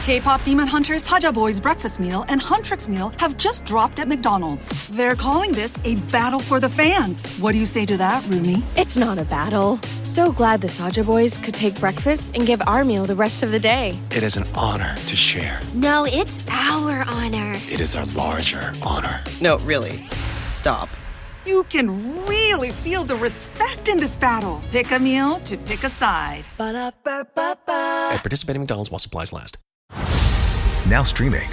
K-pop demon hunters Saja Boy's breakfast meal and Huntrix meal have just dropped at McDonald's. They're calling this a battle for the fans. What do you say to that, Rumi? It's not a battle. So glad the Saja Boys could take breakfast and give our meal the rest of the day. It is an honor to share. No, it's our honor. It is our larger honor. No, really. Stop. You can really feel the respect in this battle. Pick a meal to pick a side. Ba-da-ba-ba-ba. At participating McDonald's while supplies last. Now streaming.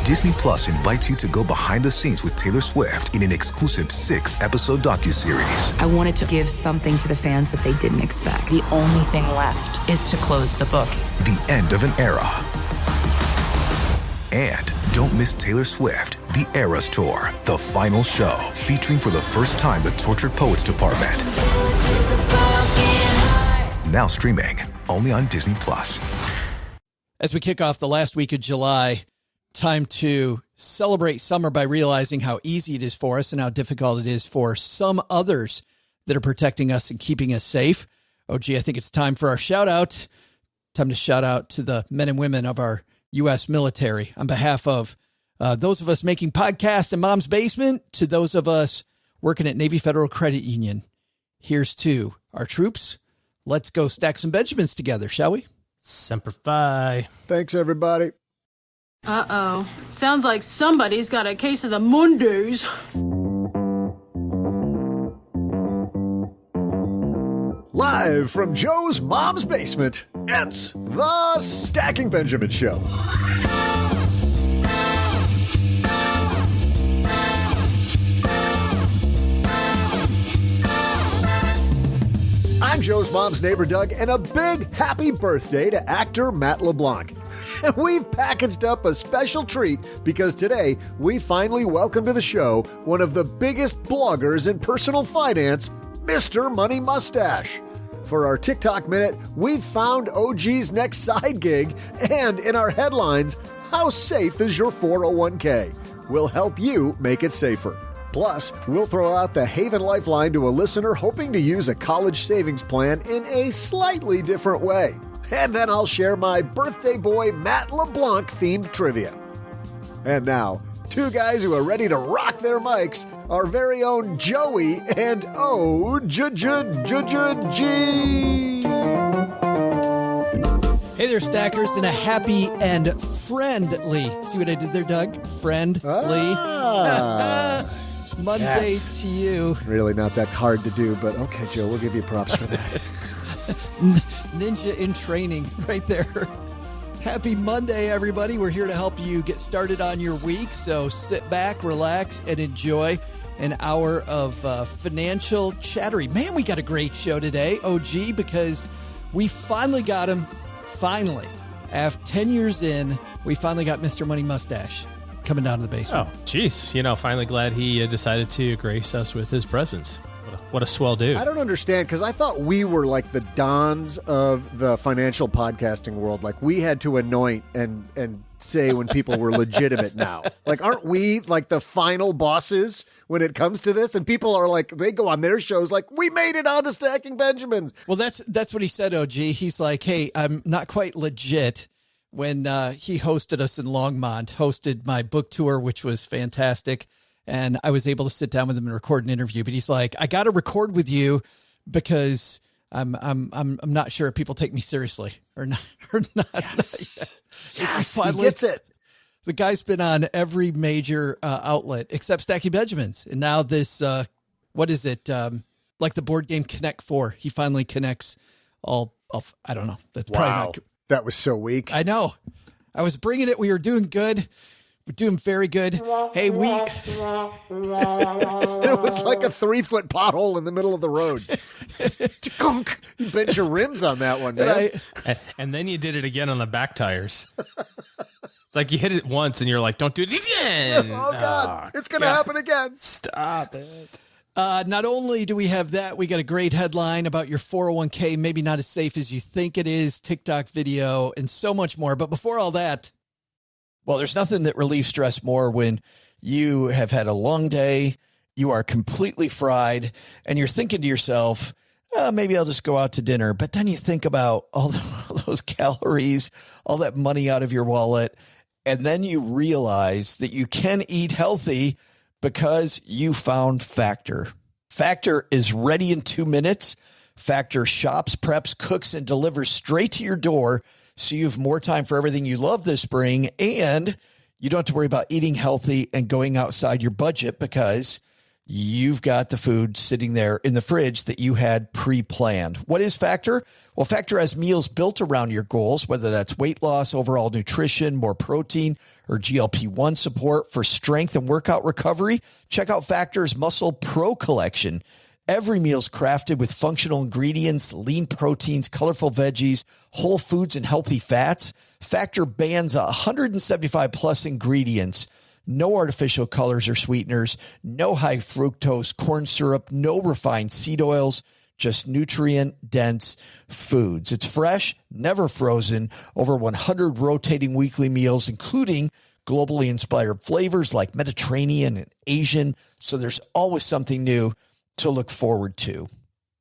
Disney Plus invites you to go behind the scenes with Taylor Swift in an exclusive 6-episode docuseries. I wanted to give something to the fans that they didn't expect. The only thing left is to close the book. The end of an era. And don't miss Taylor Swift, The Eras Tour, the final show, featuring for the first time the Tortured Poets Department. Now streaming, only on Disney Plus. As we kick off the last week of July, time to celebrate summer by realizing how easy it is for us and how difficult it is for some others that are protecting us and keeping us safe. Oh, gee, I think it's time for our shout out. Time to shout out to the men and women of our U.S. military on behalf of those of us making podcasts in Mom's Basement to those of us working at Navy Federal Credit Union. Here's to our troops. Let's go stack some Benjamins together, shall we? Semper Fi. Thanks, everybody. Uh-oh. Sounds like somebody's got a case of the Mondays. Live from Joe's Mom's Basement, it's the Stacking Benjamin Show. I'm Joe's mom's neighbor, Doug, and a big happy birthday to actor Matt LeBlanc. And we've packaged up a special treat because today we finally welcome to the show one of the biggest bloggers in personal finance, Mr. Money Mustache. For our TikTok Minute, we've found OG's next side gig, and in our headlines, how safe is your 401k? We'll help you make it safer. Plus, we'll throw out the Haven Lifeline to a listener hoping to use a college savings plan in a slightly different way. And then I'll share my birthday boy Matt LeBlanc themed trivia. And now, two guys who are ready to rock their mics, our very own Joey and O-G. Hey there, stackers, and a happy and friendly. See what I did there, Doug? Friendly. Monday to you. Really not that hard to do, but okay, Joe, we'll give you props for that. Ninja in training right there. Happy Monday, everybody. We're here to help you get started on your week. So sit back, relax, and enjoy an hour of financial chattery. Man, we got a great show today, OG, because we finally got him. Finally. After 10 years in, we finally got Mr. Money Mustache coming down to the basement. Oh, geez. Finally glad he decided to grace us with his presence. What a swell dude. I don't understand, because I thought we were like the dons of the financial podcasting world. Like, we had to anoint and say when people were legitimate now. Like, aren't we like the final bosses when it comes to this? And people are like, they go on their shows like, we made it onto Stacking Benjamins. Well, that's what he said, OG. He's like, hey, I'm not quite legit. When he hosted us in Longmont, hosted my book tour, which was fantastic. And I was able to sit down with him and record an interview. But he's like, I got to record with you because I'm not sure if people take me seriously or not. Yes, yes, he gets it. The guy's been on every major outlet except Stacking Benjamins. And now this, what is it? Like the board game Connect 4. He finally connects all of, I don't know. That's probably not. That was so weak. I know. I was bringing it. We were doing good. We're doing very good. Hey, it was like a 3-foot pothole in the middle of the road. You bent your rims on that one, man. And then you did it again on the back tires. It's like you hit it once and you're like, don't do it again. Oh, God. It's going to happen again. Stop it. Not only do we have that, we got a great headline about your 401k, maybe not as safe as you think it is, TikTok video, and so much more. But before all that, well, there's nothing that relieves stress more when you have had a long day, you are completely fried, and you're thinking to yourself, maybe I'll just go out to dinner. But then you think about all those calories, all that money out of your wallet, and then you realize that you can eat healthy because you found Factor. Factor is ready in 2 minutes. Factor shops, preps, cooks, and delivers straight to your door, so you have more time for everything you love this spring, and you don't have to worry about eating healthy and going outside your budget because you've got the food sitting there in the fridge that you had pre-planned. What is Factor? Well, Factor has meals built around your goals, whether that's weight loss, overall nutrition, more protein, or GLP-1 support for strength and workout recovery. Check out Factor's Muscle Pro collection. Every meal's crafted with functional ingredients, lean proteins, colorful veggies, whole foods, and healthy fats. Factor bans 175 plus ingredients. No artificial colors or sweeteners, no high fructose corn syrup, no refined seed oils, just nutrient-dense foods. It's fresh, never frozen, over 100 rotating weekly meals, including globally inspired flavors like Mediterranean and Asian, so there's always something new to look forward to.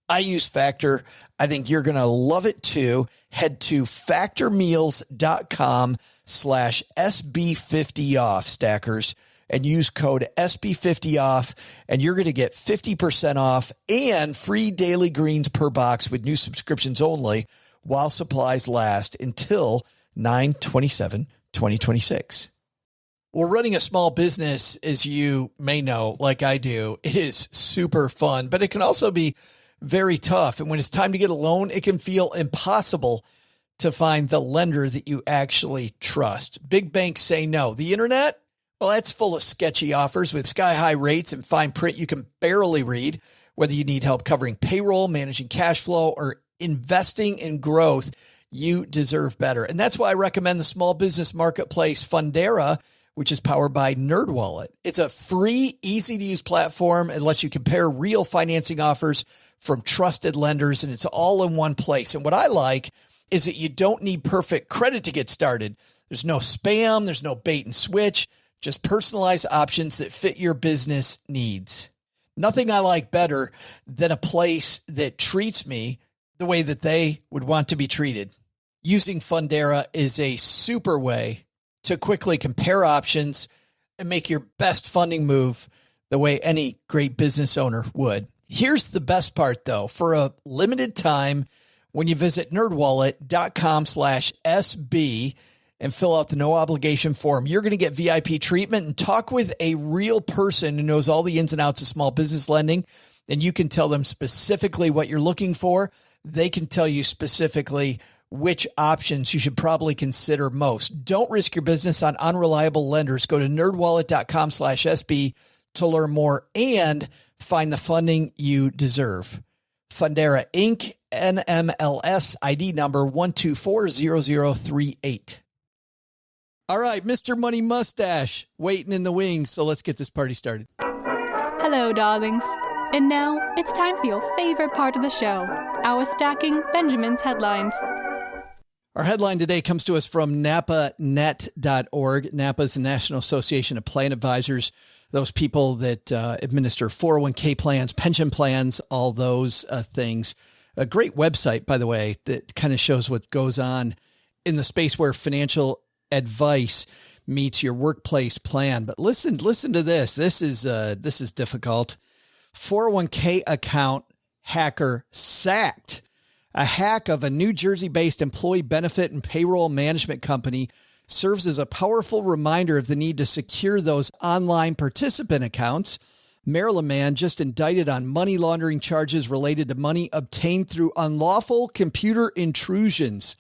I use Factor. I think you're going to love it too. Head to factormeals.com/SB50off, stackers, and use code SB50off, and you're going to get 50% off and free daily greens per box with new subscriptions only while supplies last until 9/27/2026. Well, running a small business, as you may know, like I do, it is super fun, but it can also be very tough. And when it's time to get a loan, it can feel impossible to find the lender that you actually trust. Big banks say no. The internet, well, that's full of sketchy offers with sky-high rates and fine print you can barely read. Whether you need help covering payroll, managing cash flow, or investing in growth, you deserve better. And that's why I recommend the small business marketplace Fundera, which is powered by NerdWallet. It's a free, easy-to-use platform. It lets you compare real financing offers from trusted lenders, and it's all in one place. And what I like is that you don't need perfect credit to get started. There's no spam. There's no bait and switch. Just personalized options that fit your business needs. Nothing I like better than a place that treats me the way that they would want to be treated. Using Fundera is a super way to quickly compare options and make your best funding move the way any great business owner would. Here's the best part, though. For a limited time, when you visit nerdwallet.com/SB and fill out the no obligation form, you're going to get VIP treatment and talk with a real person who knows all the ins and outs of small business lending. And you can tell them specifically what you're looking for. They can tell you specifically which options you should probably consider most. Don't risk your business on unreliable lenders. Go to nerdwallet.com/SB to learn more and find the funding you deserve. Fundera Inc., NMLS ID number 1240038. All right, Mr. Money Mustache waiting in the wings. So let's get this party started. Hello, darlings. And now it's time for your favorite part of the show, our Stacking Benjamin's headlines. Our headline today comes to us from NAPAnet.org. NAPA is the National Association of Plan Advisors, those people that administer 401k plans, pension plans, all those things. A great website, by the way, that kind of shows what goes on in the space where financial advice meets your workplace plan. But listen to this. This is difficult. 401k account hacker sacked. A hack of a New Jersey-based employee benefit and payroll management company serves as a powerful reminder of the need to secure those online participant accounts. Maryland man just indicted on money laundering charges related to money obtained through unlawful computer intrusions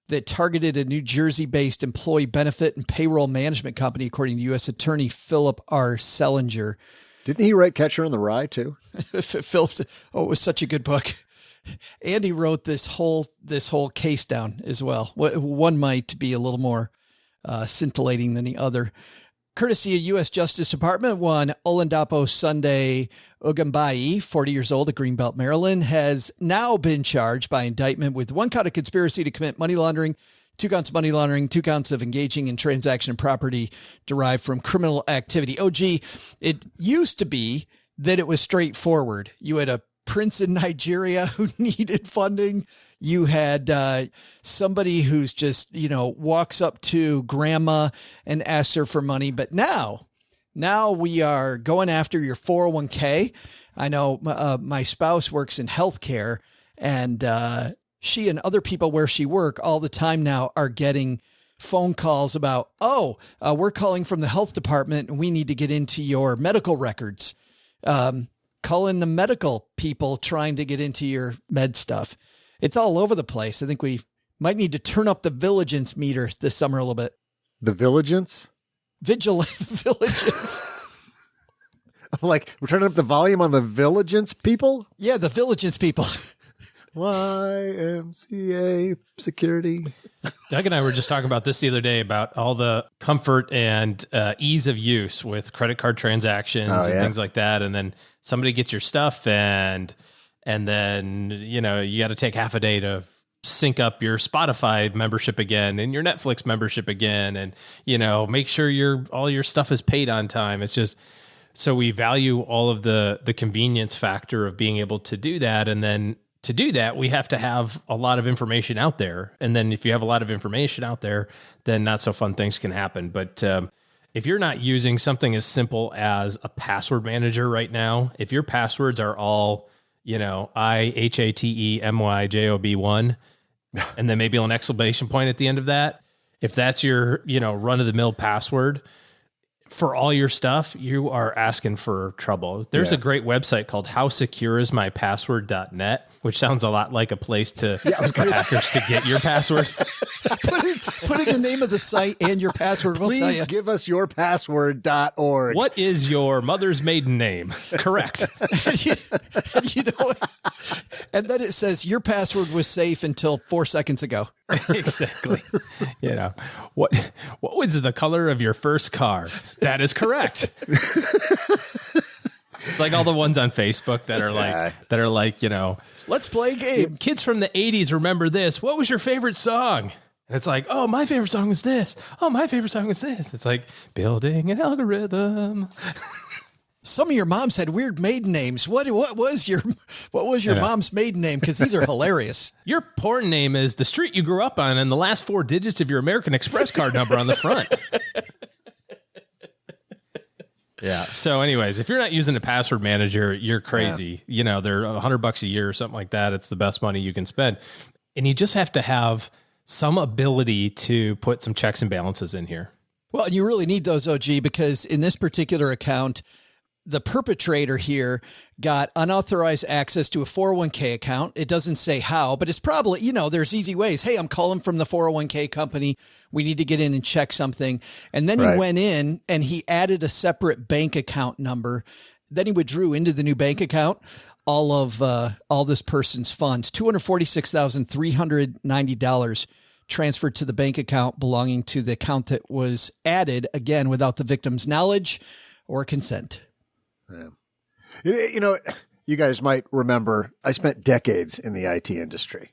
that targeted a New Jersey-based employee benefit and payroll management company, according to U.S. Attorney Philip R. Sellinger. Didn't he write Catcher in the Rye, too? Philip, it was such a good book. Andy wrote this whole case down as well. One might be a little more scintillating than the other. Courtesy of U.S. Justice Department, one Olandapo Sunday Ugambai, 40 years old at Greenbelt, Maryland, has now been charged by indictment with 1 count of conspiracy to commit money laundering, 2 counts of money laundering, 2 counts of engaging in transaction of property derived from criminal activity. Oh, gee, it used to be that it was straightforward. You had a prince in Nigeria who needed funding. You had somebody who's just, walks up to grandma and asks her for money. But now we are going after your 401k. I know my spouse works in healthcare, and she and other people where she work all the time now are getting phone calls about, we're calling from the health department and we need to get into your medical records. Call in the medical people trying to get into your med stuff. It's all over the place. I think we might need to turn up the vigilance meter this summer a little bit. The vigilance? Vigilance. Like, we're turning up the volume on the vigilance people? Yeah, the vigilance people. YMCA security. Doug and I were just talking about this the other day about all the comfort and ease of use with credit card transactions and things like that. And then somebody gets your stuff and then, you got to take half a day to sync up your Spotify membership again and your Netflix membership again. And, make sure all your stuff is paid on time. It's just, so we value all of the convenience factor of being able to do that. And then to do that, we have to have a lot of information out there. And then if you have a lot of information out there, then not so fun things can happen. But if you're not using something as simple as a password manager right now, if your passwords are all, IHATEMYJOB1, and then maybe an exclamation point at the end of that, if that's your, run of the mill password for all your stuff, you are asking for trouble. There's a great website called howsecureismypassword.net, which sounds a lot like a place for hackers to get your password. Put in the name of the site and your password. We'll tell you. Please give us your password.org. What is your mother's maiden name? Correct. And then it says your password was safe until 4 seconds ago. Exactly. What was the color of your first car? That is correct. It's like all the ones on Facebook that are like, let's play a game. Kids from the 80s remember this. What was your favorite song? And it's like, oh, my favorite song was this. Oh, my favorite song was this. It's like building an algorithm. Some of your moms had weird maiden names. What was your mom's maiden name? Because these are hilarious. Your porn name is the street you grew up on and the last 4 digits of your American Express card number on the front. Yeah. So anyways, if you're not using a password manager, you're crazy. They're $100 a year or something like that. It's the best money you can spend. And you just have to have some ability to put some checks and balances in here. Well, and you really need those, OG, because in this particular account, the perpetrator here got unauthorized access to a 401k account. It doesn't say how, but it's probably, there's easy ways. Hey, I'm calling from the 401k company. We need to get in and check something. And then he went in and he added a separate bank account number. Then he withdrew into the new bank account all this person's funds, $246,390 transferred to the bank account belonging to the account that was added, again, without the victim's knowledge or consent. Yeah. You guys might remember I spent decades in the IT industry.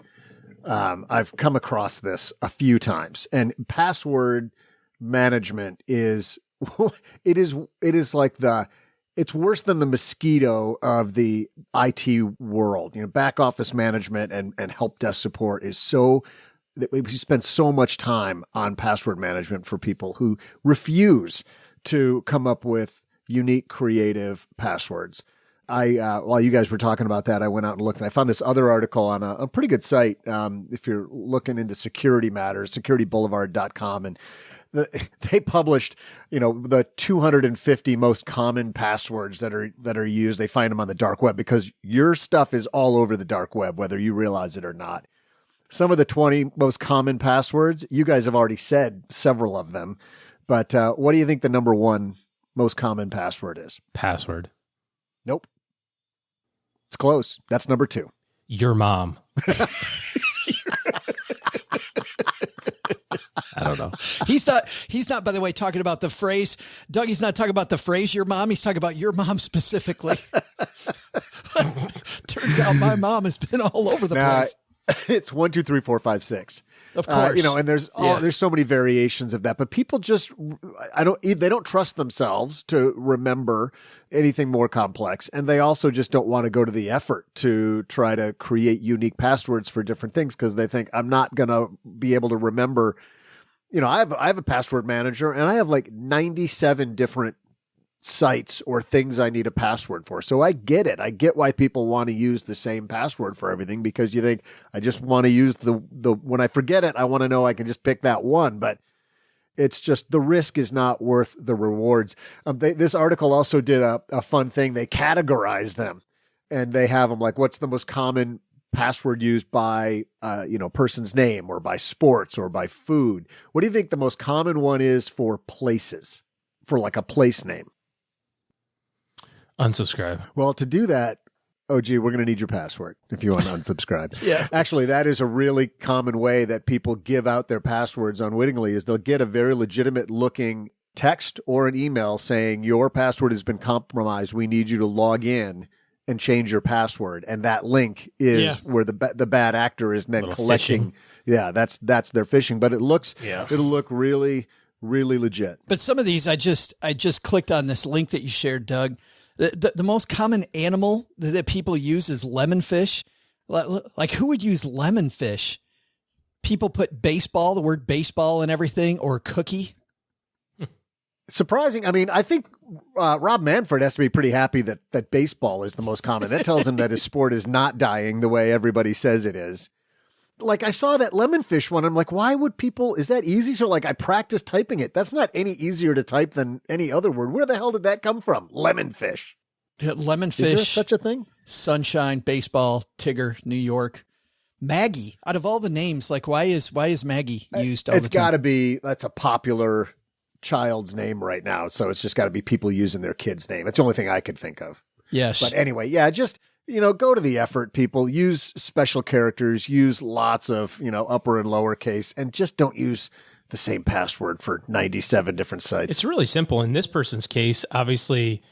I've come across this a few times, and password management is like it's worse than the mosquito of the IT world. Back office management and help desk support is so that we spend so much time on password management for people who refuse to come up with unique, creative passwords. While you guys were talking about that, I went out and looked, and I found this other article on a pretty good site. If you're looking into security matters, securityboulevard.com, and they published, the 250 most common passwords that are used. They find them on the dark web because your stuff is all over the dark web, whether you realize it or not. Some of the 20 most common passwords, you guys have already said several of them, but what do you think the number one most common password is? Password. Nope. It's close. That's number 2. Your mom. I don't know. He's not, by the way, talking about the phrase. Doug, he's not talking about the phrase your mom. He's talking about your mom specifically. Turns out my mom has been all over the place. It's 1, 2, 3, 4, 5, 6. Of course. And there's so many variations of that, but people they don't trust themselves to remember anything more complex. And they also just don't want to go to the effort to try to create unique passwords for different things because they think I'm not going to be able to remember. I have a password manager and I have like 97 different sites or things I need a password for. So I get it. I get why people want to use the same password for everything because you think I just want to use the when I forget it, I want to know I can just pick that one. But it's just the risk is not worth the rewards. This article also did a fun thing. They categorized them and they have them like, what's the most common password used by, person's name or by sports or by food? What do you think the most common one is for places, for like a place name? Unsubscribe. Well, to do that, we're going to need your password if you want to unsubscribe. Yeah. Actually, that is a really common way that people give out their passwords unwittingly is they'll get a very legitimate looking text or an email saying your password has been compromised. We need you to log in and change your password. And that link is where the bad actor is then collecting. Phishing. Yeah, that's their phishing, but it'll look really, really legit. But some of these, I just clicked on this link that you shared, Doug. The most common animal that people use is lemonfish. Like who would use lemonfish? People put baseball, the word baseball and everything, or cookie. Surprising. I mean, I think Rob Manfred has to be pretty happy that baseball is the most common. That tells him that his sport is not dying the way everybody says it is. Like I saw that lemonfish one. I'm like, why would people, is that easy? So like I practiced typing it. That's not any easier to type than any other word. Where the hell did that come from? Lemonfish. Yeah, lemonfish. Is there such a thing? Sunshine, baseball, Tigger, New York. Maggie. Out of all the names, like why is Maggie used all the time? It's got to be, that's a popular child's name right now. So it's just got to be people using their kid's name. It's the only thing I could think of. Yes. But anyway, just... go to the effort, people. Use special characters, use lots of, upper and lower case, and just don't use the same password for 97 different sites. It's really simple. In this person's case, obviously,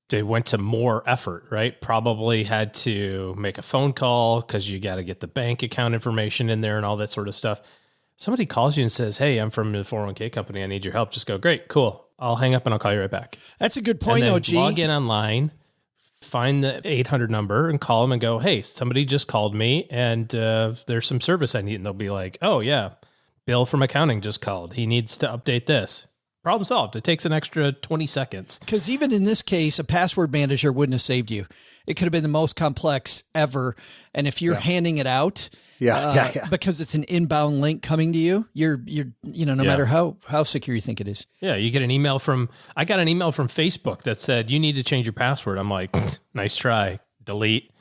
they went to more effort, right? Probably had to make a phone call because you got to get the bank account information in there and all that sort of stuff. Somebody calls you and says, hey, I'm from the 401k company. I need your help. Just go, great, cool. I'll hang up and I'll call you right back. That's a good point, OG. Log in online. Find the 800 number and call them and go, hey, somebody just called me and there's some service I need. And they'll be like, oh, yeah, Bill from accounting just called. He needs to update this. Problem solved. It takes an extra 20 seconds. Because even in this case, a password manager wouldn't have saved you. It could have been the most complex ever. And if you're handing it out, because it's an inbound link coming to you, you're no matter how secure you think it is. Yeah, you get an email I got an email from Facebook that said, you need to change your password. I'm like, nice try, delete.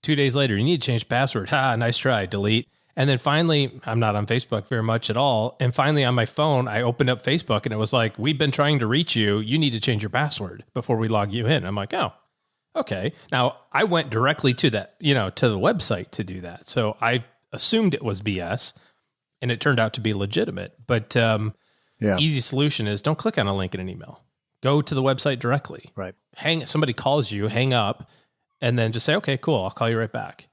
2 days later, you need to change password. Nice try, delete. And then finally, I'm not on Facebook very much at all. And finally on my phone, I opened up Facebook and it was like, we've been trying to reach you. You need to change your password before we log you in. I'm like, oh, okay. Now I went directly to that, to the website to do that. So I assumed it was BS and it turned out to be legitimate. But easy solution is don't click on a link in an email. Go to the website directly. Right. Somebody calls you, hang up, and then just say, okay, cool. I'll call you right back.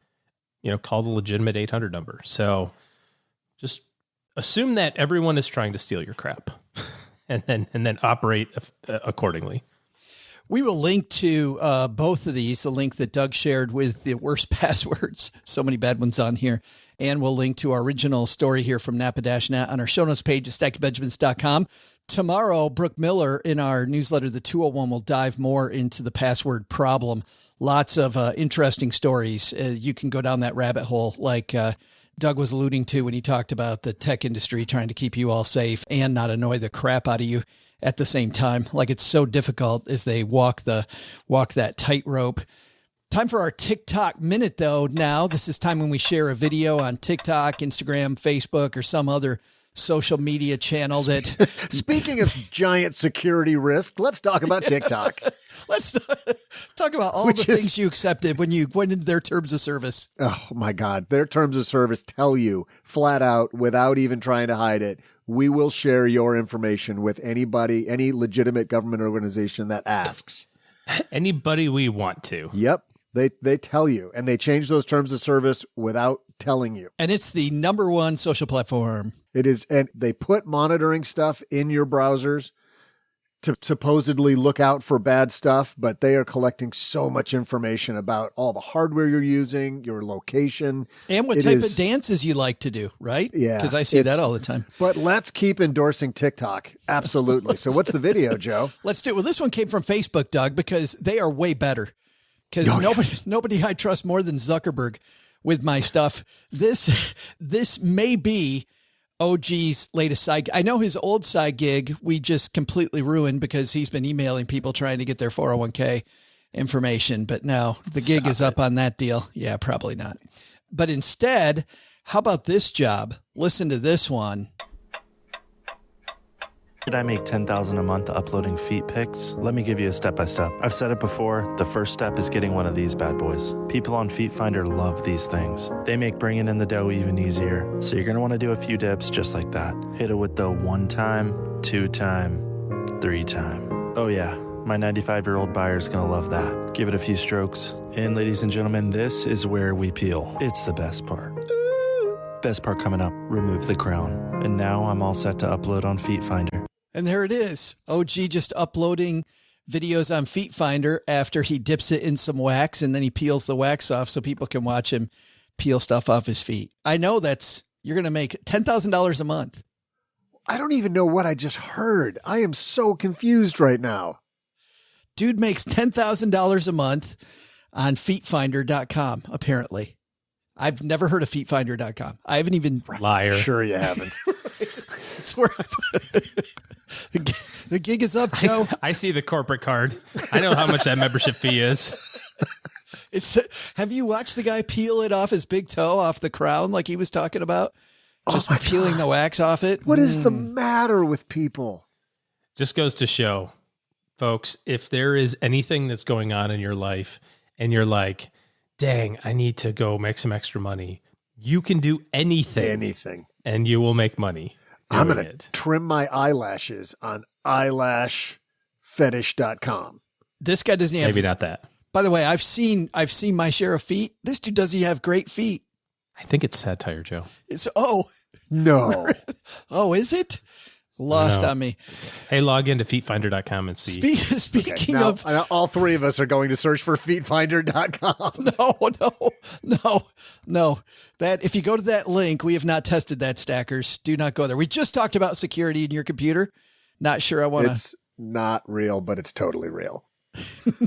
Call the legitimate 800 number. So just assume that everyone is trying to steal your crap and then operate accordingly. We will link to both of these, the link that Doug shared with the worst passwords, so many bad ones on here, and we'll link to our original story here from Napa-Net on our show notes page at stackingbenjamins.com. Tomorrow, Brooke Miller in our newsletter, The 201, will dive more into the password problem. Lots of interesting stories. You can go down that rabbit hole like Doug was alluding to when he talked about the tech industry trying to keep you all safe and not annoy the crap out of you at the same time. Like it's so difficult as they walk that tightrope. Time for our TikTok minute, though. Now, this is time when we share a video on TikTok, Instagram, Facebook, or some other social media channel that... Speaking of giant security risk, let's talk about TikTok. Let's talk about all the things you accepted when you went into their terms of service. Oh, my God. Their terms of service tell you flat out, without even trying to hide it, we will share your information with anybody, any legitimate government organization that asks. Anybody we want to. Yep. They tell you, and they change those terms of service without telling you. And it's the number one social platform. It is. And they put monitoring stuff in your browsers to supposedly look out for bad stuff, but they are collecting so much information about all the hardware you're using, your location. And what type of dances you like to do, right? Yeah. Because I see that all the time. But let's keep endorsing TikTok. Absolutely. So what's the video, Joe? Let's do it. Well, this one came from Facebook, Doug, because they are way better. Because nobody I trust more than Zuckerberg with my stuff. This may be OG's latest side. I know his old side gig we just completely ruined because he's been emailing people trying to get their 401k information. But now the gig is up on that deal. Yeah, probably not. But instead, how about this job? Listen to this one. Did I make $10,000 a month uploading feet pics? Let me give you a step-by-step. I've said it before, the first step is getting one of these bad boys. People on Feet Finder love these things. They make bringing in the dough even easier. So you're gonna wanna do a few dips just like that. Hit it with the 1 time, 2 time, 3 time. Oh yeah, my 95-year-old buyer's gonna love that. Give it a few strokes. And ladies and gentlemen, this is where we peel. It's the best part. Best part coming up, remove the crown. And now I'm all set to upload on Feet Finder. And there it is. OG just uploading videos on Feet Finder after he dips it in some wax and then he peels the wax off so people can watch him peel stuff off his feet. I know you're going to make $10,000 a month. I don't even know what I just heard. I am so confused right now. Dude makes $10,000 a month on feetfinder.com, apparently. I've never heard of feetfinder.com. I haven't even... Liar. Sure you haven't. It's where the gig is up, Joe. I see the corporate card. I know how much that membership fee is. Have you watched the guy peel it off his big toe, off the crown, like he was talking about? Just peeling the wax off it. What is the matter with people? Just goes to show, folks, if there is anything that's going on in your life and you're like, dang, I need to go make some extra money, you can do anything. Anything. And you will make money. I'm going to trim my eyelashes on eyelashfetish.com. This guy doesn't have... Maybe not that. By the way, I've seen my share of feet. This dude doesn't have great feet. I think it's satire, Joe. No. Oh, is it? Lost on me. Hey, log into feetfinder.com and see. Speaking now, of... all three of us are going to search for feetfinder.com. No. That if you go to that link, we have not tested that, stackers. Do not go there. We just talked about security in your computer. Not sure I want to... It's not real, but it's totally real.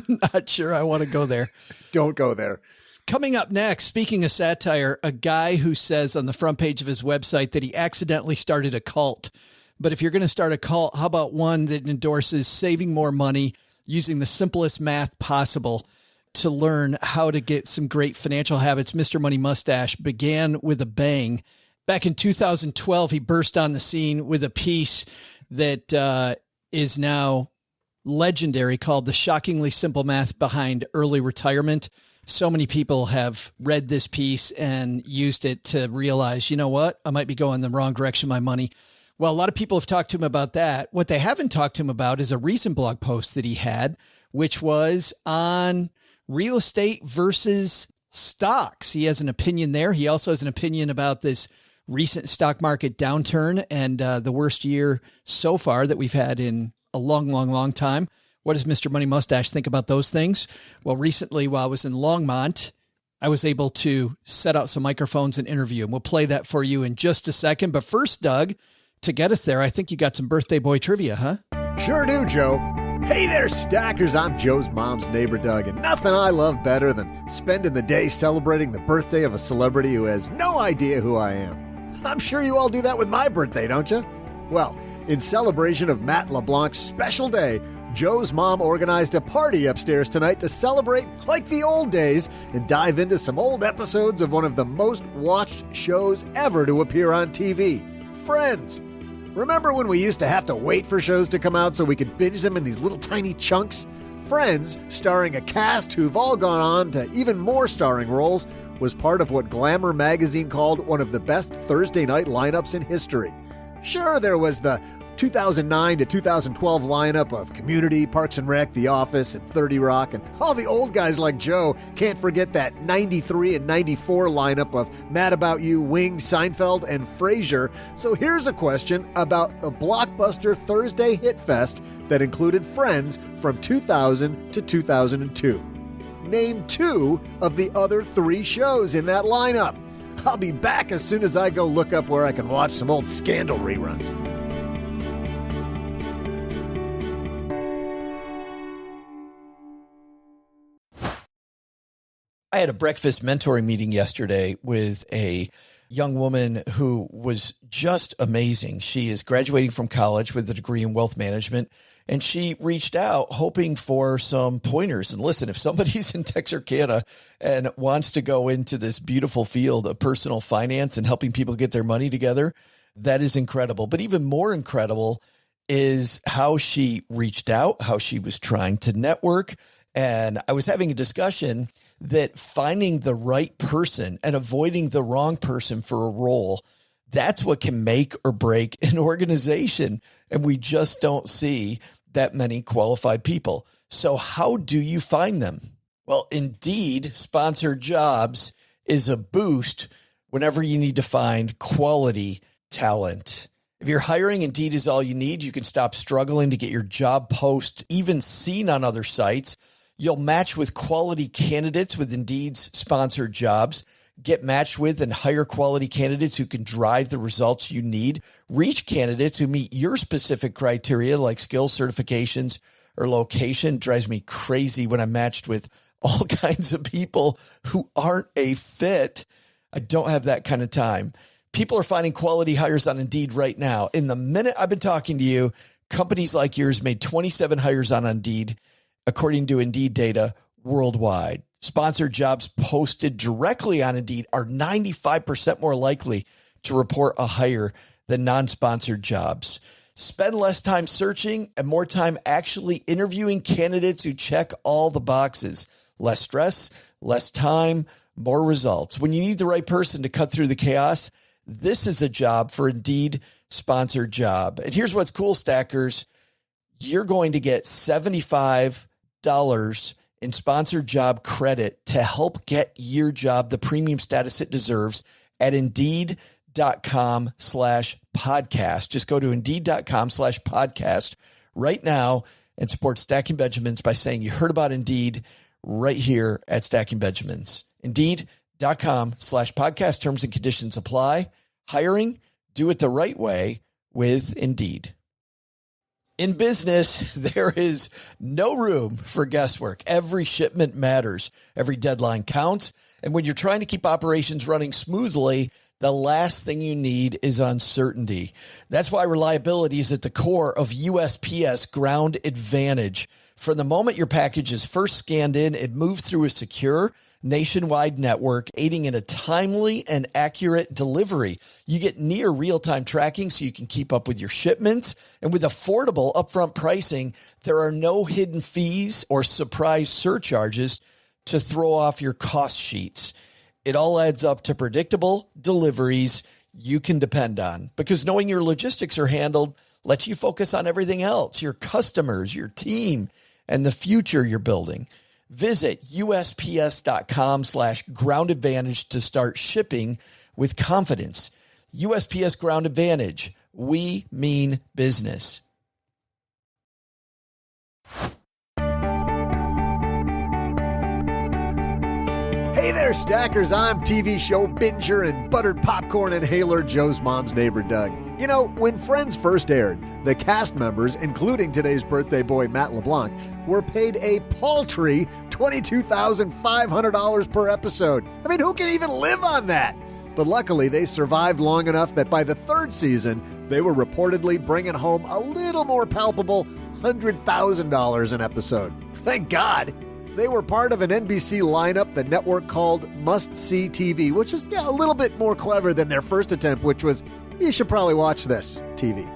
Not sure I want to go there. Don't go there. Coming up next, speaking of satire, a guy who says on the front page of his website that he accidentally started a cult. But if you're going to start a cult, how about one that endorses saving more money using the simplest math possible to learn how to get some great financial habits? Mr. Money Mustache began with a bang. Back in 2012, he burst on the scene with a piece that is now legendary called The Shockingly Simple Math Behind Early Retirement. So many people have read this piece and used it to realize, you know what, I might be going the wrong direction with my money. Well, a lot of people have talked to him about that. What they haven't talked to him about is a recent blog post that he had, which was on real estate versus stocks. He has an opinion there. He also has an opinion about this recent stock market downturn and the worst year so far that we've had in a long, long, long time. What does Mr. Money Mustache think about those things? Well, recently while I was in Longmont, I was able to set out some microphones and interview, and we'll play that for you in just a second. But first, Doug, to get us there, I think you got some birthday boy trivia, huh? Sure do, Joe. Hey there, stackers. I'm Joe's mom's neighbor, Doug, and nothing I love better than spending the day celebrating the birthday of a celebrity who has no idea who I am. I'm sure you all do that with my birthday, don't you? Well, in celebration of Matt LeBlanc's special day, Joe's mom organized a party upstairs tonight to celebrate like the old days and dive into some old episodes of one of the most watched shows ever to appear on TV, Friends. Remember when we used to have to wait for shows to come out so we could binge them in these little tiny chunks? Friends, starring a cast who've all gone on to even more starring roles, was part of what Glamour magazine called one of the best Thursday night lineups in history. Sure, there was the 2009 to 2012 lineup of Community, Parks and Rec, The Office, and 30 Rock, and all the old guys like Joe can't forget that 93 and 94 lineup of Mad About You, Wings, Seinfeld, and Frasier. So here's a question about a blockbuster Thursday hit fest that included Friends from 2000 to 2002. Name 2 of the other 3 shows in that lineup. I'll be back as soon as I go look up where I can watch some old Scandal reruns. I had a breakfast mentoring meeting yesterday with a young woman who was just amazing. She is graduating from college with a degree in wealth management, and she reached out hoping for some pointers. And listen, if somebody's in Texarkana and wants to go into this beautiful field of personal finance and helping people get their money together, that is incredible. But even more incredible is how she reached out, how she was trying to network. And I was having a discussion that finding the right person and avoiding the wrong person for a role, that's what can make or break an organization. And we just don't see that many qualified people. So how do you find them? Well, Indeed sponsored jobs is a boost whenever you need to find quality talent. If you're hiring, Indeed is all you need. You can stop struggling to get your job post even seen on other sites. You'll match with quality candidates with Indeed's sponsored jobs. Get matched with and hire quality candidates who can drive the results you need. Reach candidates who meet your specific criteria like skills, certifications, or location. It drives me crazy when I'm matched with all kinds of people who aren't a fit. I don't have that kind of time. People are finding quality hires on Indeed right now. In the minute I've been talking to you, companies like yours made 27 hires on Indeed, according to Indeed data worldwide. Sponsored jobs posted directly on Indeed are 95% more likely to report a hire than non-sponsored jobs. Spend less time searching and more time actually interviewing candidates who check all the boxes. Less stress, less time, more results. When you need the right person to cut through the chaos, this is a job for Indeed sponsored job. And here's what's cool, Stackers. You're going to get $75 in sponsored job credit to help get your job the premium status it deserves at Indeed.com/podcast. Just go to Indeed.com/podcast right now and support Stacking Benjamins by saying you heard about Indeed right here at Stacking Benjamins. Indeed.com/podcast. Terms and conditions apply. Hiring, do it the right way with Indeed. In business, there is no room for guesswork. Every shipment matters. Every deadline counts. And when you're trying to keep operations running smoothly, the last thing you need is uncertainty. That's why reliability is at the core of USPS Ground Advantage. From the moment your package is first scanned in, it moves through a secure nationwide network, aiding in a timely and accurate delivery. You get near real-time tracking so you can keep up with your shipments. And with affordable upfront pricing, there are no hidden fees or surprise surcharges to throw off your cost sheets. It all adds up to predictable deliveries you can depend on, because knowing your logistics are handled lets you focus on everything else, your customers, your team, and the future you're building. Visit USPS.com/Ground Advantage to start shipping with confidence. USPS Ground Advantage. We mean business. Hey there, Stackers. I'm TV show binger and buttered popcorn inhaler Joe's mom's neighbor, Doug. You know, when Friends first aired, the cast members, including today's birthday boy Matt LeBlanc, were paid a paltry $22,500 per episode. I mean, who can even live on that? But luckily, they survived long enough that by the third season, they were reportedly bringing home a little more palpable $100,000 an episode. Thank God. They were part of an NBC lineup the network called Must See TV, which is a little bit more clever than their first attempt, which was, you should probably watch this TV.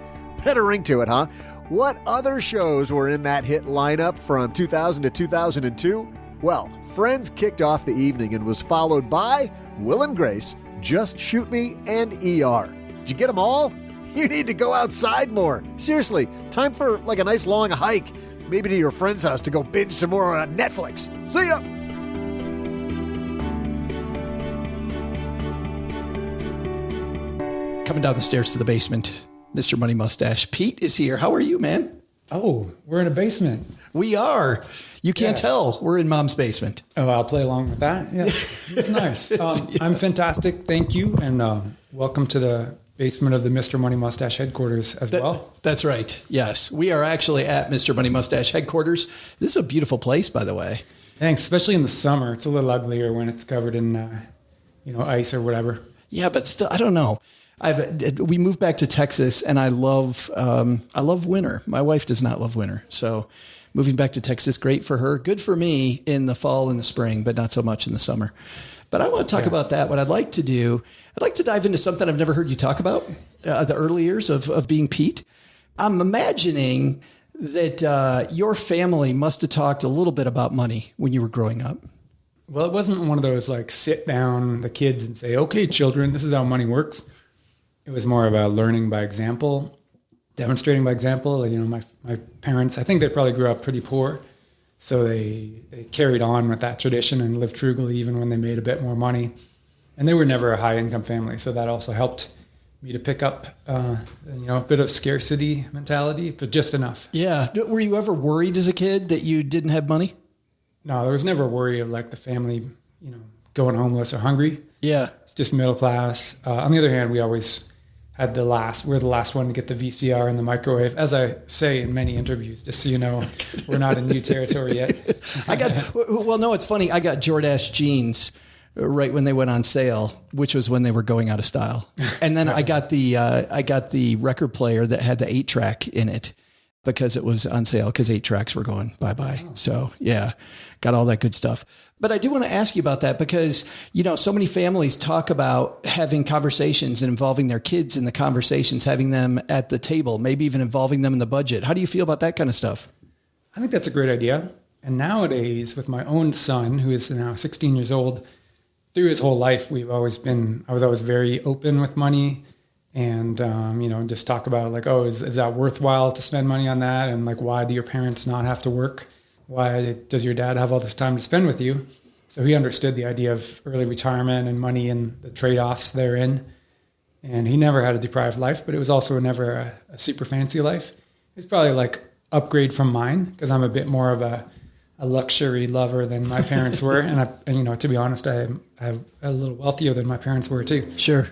Better ring to it, huh? What other shows were in that hit lineup from 2000 to 2002? Well, Friends kicked off the evening and was followed by Will and Grace, Just Shoot Me, and ER. Did you get them all? You need to go outside more. Seriously, time for like a nice long hike. Maybe to your friend's house to go binge some more on Netflix. See ya! Coming down the stairs to the basement, Mr. Money Mustache. Pete is here. How are you, man? Oh, we're in a basement. We are. You can't tell. We're in Mom's basement. Oh, I'll play along with that. Yeah, it's nice. I'm fantastic. Thank you. And welcome to the basement of the Mr. Money Mustache headquarters as well. That's right. Yes. We are actually at Mr. Money Mustache headquarters. This is a beautiful place, by the way. Thanks. Especially in the summer. It's a little uglier when it's covered in, ice or whatever. Yeah, but still, I don't know. We moved back to Texas, and I love winter. My wife does not love winter, so moving back to Texas, great for her, good for me in the fall and the spring, but not so much in the summer. But I want to talk about that. What I'd like to do, I'd like to dive into something I've never heard you talk about, the early years of being Pete. I'm imagining that your family must have talked a little bit about money when you were growing up. Well, it wasn't one of those like sit down the kids and say, okay, children, this is how money works. It was more of a learning by example, demonstrating by example. My parents, I think they probably grew up pretty poor. So they carried on with that tradition and lived frugally even when they made a bit more money. And they were never a high income family. So that also helped me to pick up, a bit of scarcity mentality, but just enough. Yeah. Were you ever worried as a kid that you didn't have money? No, there was never a worry of like the family, going homeless or hungry. Yeah. It's just middle class. On the other hand, we always had we're the last one to get the VCR and the microwave, as I say in many interviews, just so you know, we're not in new territory yet. It's funny. I got Jordache jeans right when they went on sale, which was when they were going out of style. And then I got the record player that had the 8-track in it because it was on sale because 8 tracks were going bye-bye. Oh. So yeah, got all that good stuff. But I do want to ask you about that because, so many families talk about having conversations and involving their kids in the conversations, having them at the table, maybe even involving them in the budget. How do you feel about that kind of stuff? I think that's a great idea. And nowadays with my own son, who is now 16 years old, through his whole life, I was always very open with money and, just talk about like, oh, is that worthwhile to spend money on that? And like, why do your parents not have to work? Why does your dad have all this time to spend with you? So he understood the idea of early retirement and money and the trade-offs therein. And he never had a deprived life, but it was also never a super fancy life. It's probably like upgrade from mine because I'm a bit more of a luxury lover than my parents were. And to be honest, I'm a little wealthier than my parents were too. Sure.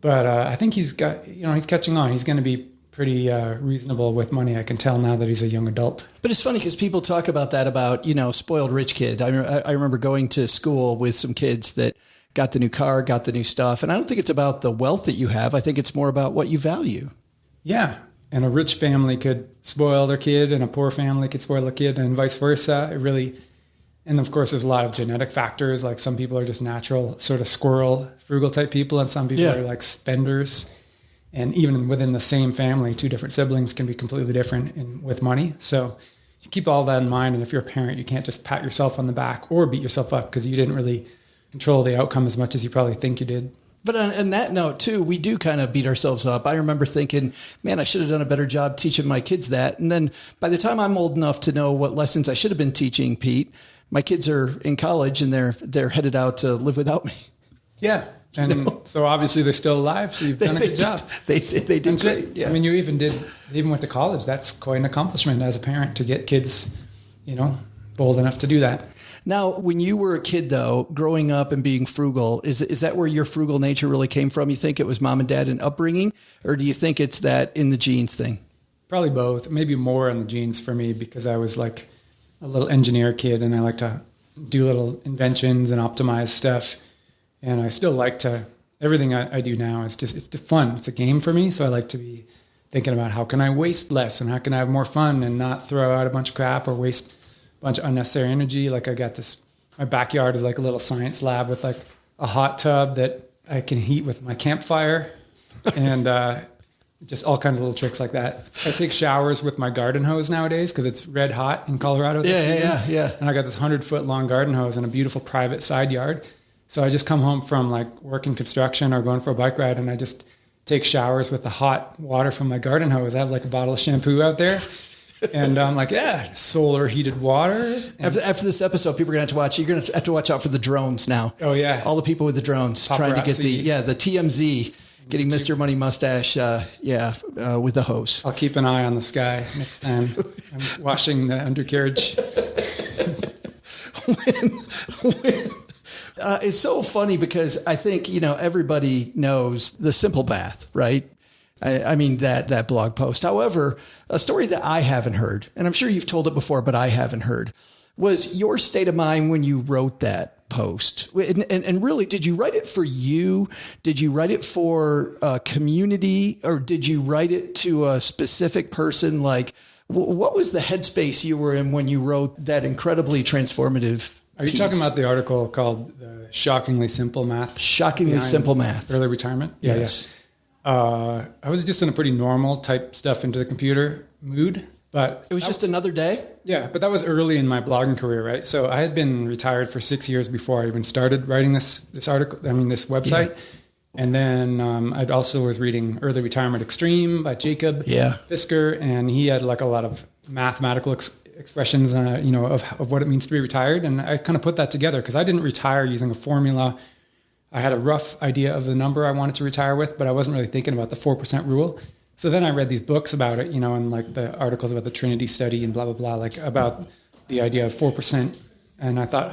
But I think he's catching on. He's going to be pretty reasonable with money. I can tell now that he's a young adult. But it's funny because people talk about that about, spoiled rich kid. I remember going to school with some kids that got the new car, got the new stuff. And I don't think it's about the wealth that you have. I think it's more about what you value. Yeah. And a rich family could spoil their kid and a poor family could spoil a kid and vice versa. And of course, there's a lot of genetic factors. Like some people are just natural sort of squirrel, frugal type people. And some people are like spenders. And even within the same family, 2 different siblings can be completely different with money. So you keep all that in mind. And if you're a parent, you can't just pat yourself on the back or beat yourself up because you didn't really control the outcome as much as you probably think you did. But on that note, too, we do kind of beat ourselves up. I remember thinking, man, I should have done a better job teaching my kids that. And then by the time I'm old enough to know what lessons I should have been teaching Pete, my kids are in college and they're headed out to live without me. Yeah. And so obviously they're still alive. So you've done a good job. They did great. Yeah. I mean, you even went to college. That's quite an accomplishment as a parent to get kids, bold enough to do that. Now, when you were a kid, though, growing up and being frugal, is that where your frugal nature really came from? You think it was mom and dad and upbringing, or do you think it's that in the genes thing? Probably both. Maybe more in the genes for me because I was like a little engineer kid and I like to do little inventions and optimize stuff. And I still like everything I do now is it's fun. It's a game for me. So I like to be thinking about how can I waste less and how can I have more fun and not throw out a bunch of crap or waste a bunch of unnecessary energy. Like my backyard is like a little science lab with like a hot tub that I can heat with my campfire and just all kinds of little tricks like that. I take showers with my garden hose nowadays because it's red hot in Colorado this season. Yeah. And I got this 100-foot long garden hose and a beautiful private side yard. So I just come home from like work in construction or going for a bike ride and I just take showers with the hot water from my garden hose. I have like a bottle of shampoo out there. And I'm like, yeah, solar heated water. After this episode, people are going to have to watch. You're going to have to watch out for the drones now. Oh, yeah. All the people with the drones Paparazzi. trying to get the TMZ, getting Mr. Money Mustache, with the hose. I'll keep an eye on the sky next time I'm washing the undercarriage. It's so funny because I think, everybody knows the simple bath, right? I mean, that blog post. However, a story that I haven't heard, and I'm sure you've told it before, but I haven't heard, was your state of mind when you wrote that post. And really, did you write it for you? Did you write it for a community, or did you write it to a specific person? Like, what was the headspace you were in when you wrote that incredibly transformative Are you piece? talking about the article called the Shockingly Simple Math? Shockingly Simple Math. Early retirement? Yes. I was just in a pretty normal type stuff into the computer mood, but it was just another day. Yeah. But that was early in my blogging career, right? So I had been retired for 6 years before I even started writing this article. this website. Yeah. And then I'd also was reading Early Retirement Extreme by Jacob Fisker. And he had like a lot of mathematical expressions, of what it means to be retired. And I kind of put that together because I didn't retire using a formula. I had a rough idea of the number I wanted to retire with, but I wasn't really thinking about the 4% rule. So then I read these books about it, and like the articles about the Trinity study and blah, blah, blah, like about the idea of 4%. And I thought,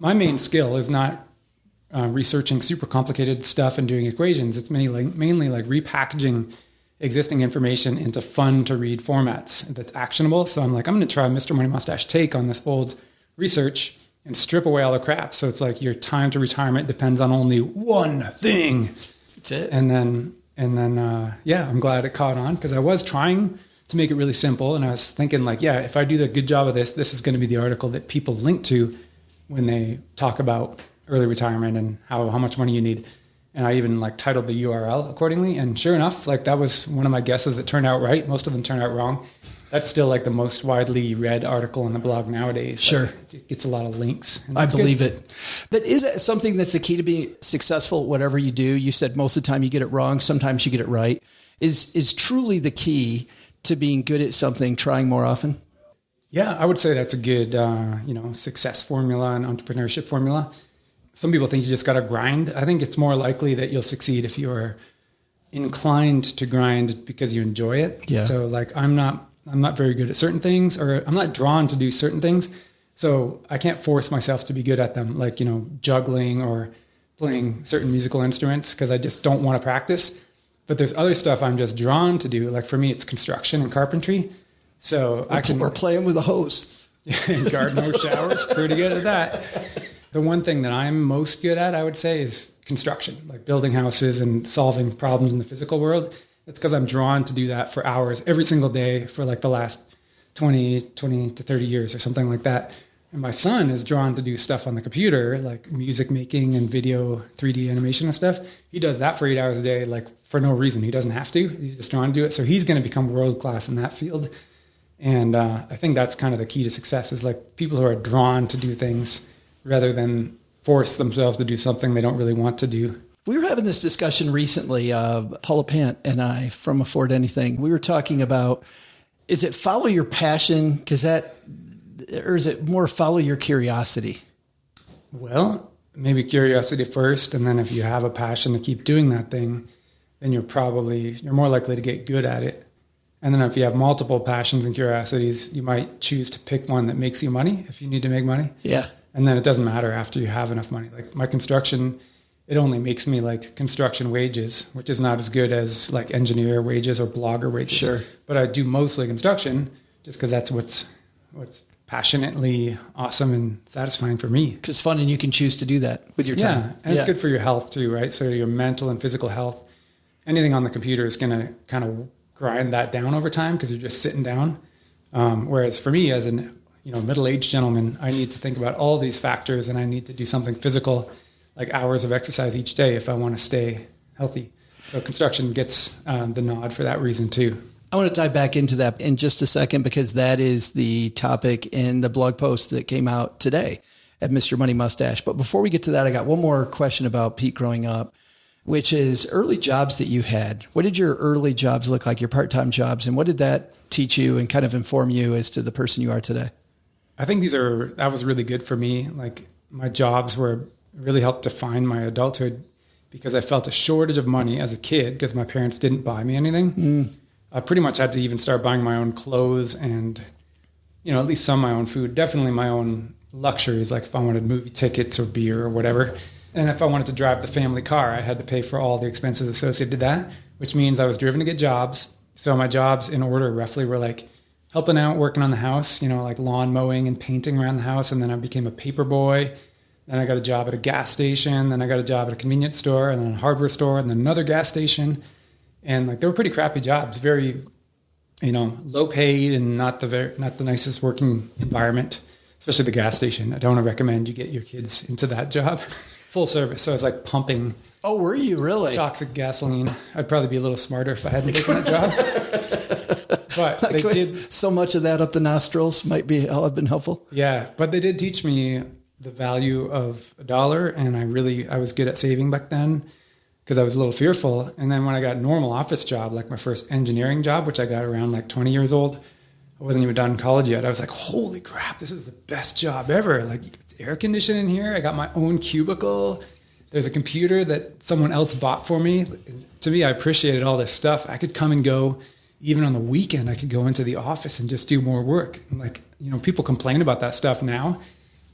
my main skill is not researching super complicated stuff and doing equations. It's mainly like repackaging existing information into fun to read formats that's actionable. So I'm like, I'm going to try Mr. Money Mustache take on this old research and strip away all the crap. So it's like your time to retirement depends on only one thing. That's it. And then, I'm glad it caught on because I was trying to make it really simple. And I was thinking like, if I do the good job of this is going to be the article that people link to when they talk about early retirement and how much money you need. And I even like titled the URL accordingly. And sure enough, like that was one of my guesses that turned out right. Most of them turned out wrong. That's still like the most widely read article on the blog nowadays. Sure. Like, it gets a lot of links. I believe it. But is it something that's the key to being successful, whatever you do? You said most of the time you get it wrong. Sometimes you get it right. Is truly the key to being good at something, trying more often? Yeah, I would say that's a good, success formula and entrepreneurship formula. Some people think you just got to grind. I think it's more likely that you'll succeed if you're inclined to grind because you enjoy it. Yeah. So like I'm not very good at certain things, or I'm not drawn to do certain things. So I can't force myself to be good at them, like, juggling or playing certain musical instruments because I just don't want to practice. But there's other stuff I'm just drawn to do. Like for me, it's construction and carpentry. So Or playing with a hose. Garden hose showers, pretty good at that. The one thing that I'm most good at, I would say, is construction, like building houses and solving problems in the physical world. It's because I'm drawn to do that for hours every single day for like the last 20 to 30 years or something like that. And my son is drawn to do stuff on the computer, like music making and video 3D animation and stuff. He does that for 8 hours a day, like for no reason. He doesn't have to. He's just drawn to do it. So he's going to become world-class in that field. And I think that's kind of the key to success is like people who are drawn to do things rather than force themselves to do something they don't really want to do. We were having this discussion recently, Paula Pant and I from Afford Anything. We were talking about, is it follow your passion? Or is it more follow your curiosity? Well, maybe curiosity first. And then if you have a passion to keep doing that thing, then you're more likely to get good at it. And then if you have multiple passions and curiosities, you might choose to pick one that makes you money if you need to make money. Yeah. And then it doesn't matter after you have enough money. Like my construction, it only makes me like construction wages, which is not as good as like engineer wages or blogger wages. Sure. But I do mostly construction just because that's what's passionately awesome and satisfying for me. Because it's fun and you can choose to do that with your time. Yeah, and it's good for your health too, right? So your mental and physical health. Anything on the computer is going to kind of grind that down over time because you're just sitting down. Whereas for me as an middle-aged gentleman, I need to think about all these factors and I need to do something physical, like hours of exercise each day if I want to stay healthy. So construction gets the nod for that reason too. I want to dive back into that in just a second because that is the topic in the blog post that came out today at Mr. Money Mustache. But before we get to that, I got one more question about Pete growing up. which is early jobs that you had. What did your early jobs look like, your part-time jobs, and what did that teach you and kind of inform you as to the person you are today? I think that was really good for me. Like my jobs really helped define my adulthood because I felt a shortage of money as a kid because my parents didn't buy me anything. I pretty much had to even start buying my own clothes and, at least some of my own food, definitely my own luxuries, like if I wanted movie tickets or beer or whatever. And if I wanted to drive the family car, I had to pay for all the expenses associated with that, which means I was driven to get jobs. So my jobs in order roughly were like helping out, working on the house, like lawn mowing and painting around the house. And then I became a paper boy. Then I got a job at a gas station. Then I got a job at a convenience store and then a hardware store and then another gas station. And like they were pretty crappy jobs, very, low paid and not the nicest working environment, especially the gas station. I don't recommend you get your kids into that job. Full service. So I was like pumping. Oh, were you really? Toxic gasoline. I'd probably be a little smarter if I hadn't taken that job. But they did. So much of that up the nostrils have been helpful. Yeah. But they did teach me the value of $1. And I was good at saving back then because I was a little fearful. And then when I got a normal office job, like my first engineering job, which I got around like 20 years old, I wasn't even done in college yet. I was like, holy crap, this is the best job ever. Like it's air conditioned in here. I got my own cubicle. There's a computer that someone else bought for me. To me, I appreciated all this stuff. I could come and go. Even on the weekend, I could go into the office and just do more work. And like, people complain about that stuff now.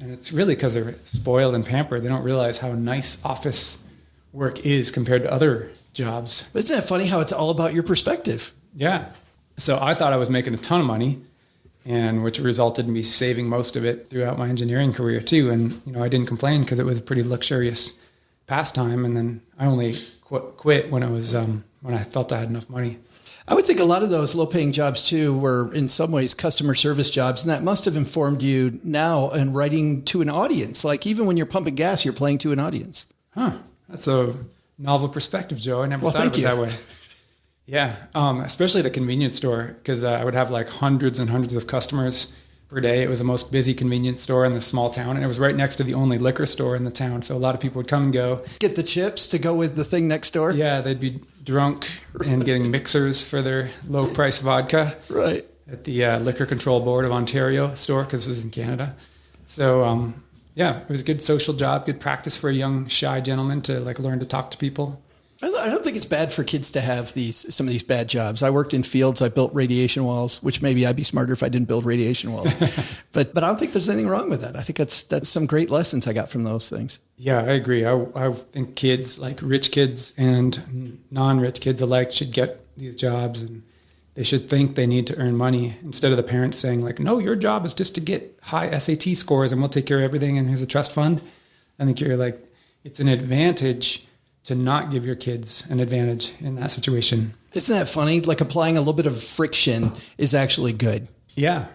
And it's really because they're spoiled and pampered. They don't realize how nice office work is compared to other jobs. Isn't that funny how it's all about your perspective? Yeah. So I thought I was making a ton of money, and which resulted in me saving most of it throughout my engineering career too. And, I didn't complain because it was a pretty luxurious pastime. And then I only quit when when I felt I had enough money. I would think a lot of those low-paying jobs, too, were in some ways customer service jobs, and that must have informed you now in writing to an audience. Like even when you're pumping gas, you're playing to an audience. Huh. That's a novel perspective, Joe. I never thought of it that way. Yeah, especially at a convenience store, because I would have like hundreds and hundreds of customers per day. It was the most busy convenience store in this small town, and it was right next to the only liquor store in the town. So a lot of people would come and go. Get the chips to go with the thing next door? Yeah, they'd be drunk and getting mixers for their low-price vodka. Right. At the Liquor Control Board of Ontario store, because this is in Canada. So, it was a good social job, good practice for a young, shy gentleman to like learn to talk to people. I don't think it's bad for kids to have some of these bad jobs. I worked in fields. I built radiation walls, which maybe I'd be smarter if I didn't build radiation walls. but I don't think there's anything wrong with that. I think that's some great lessons I got from those things. Yeah, I agree. I think kids, like rich kids and non-rich kids alike, should get these jobs, and they should think they need to earn money instead of the parents saying like, no, your job is just to get high SAT scores and we'll take care of everything and here's a trust fund. I think you're like, it's an advantage to not give your kids an advantage in that situation. Isn't that funny? Like applying a little bit of friction is actually good. Yeah.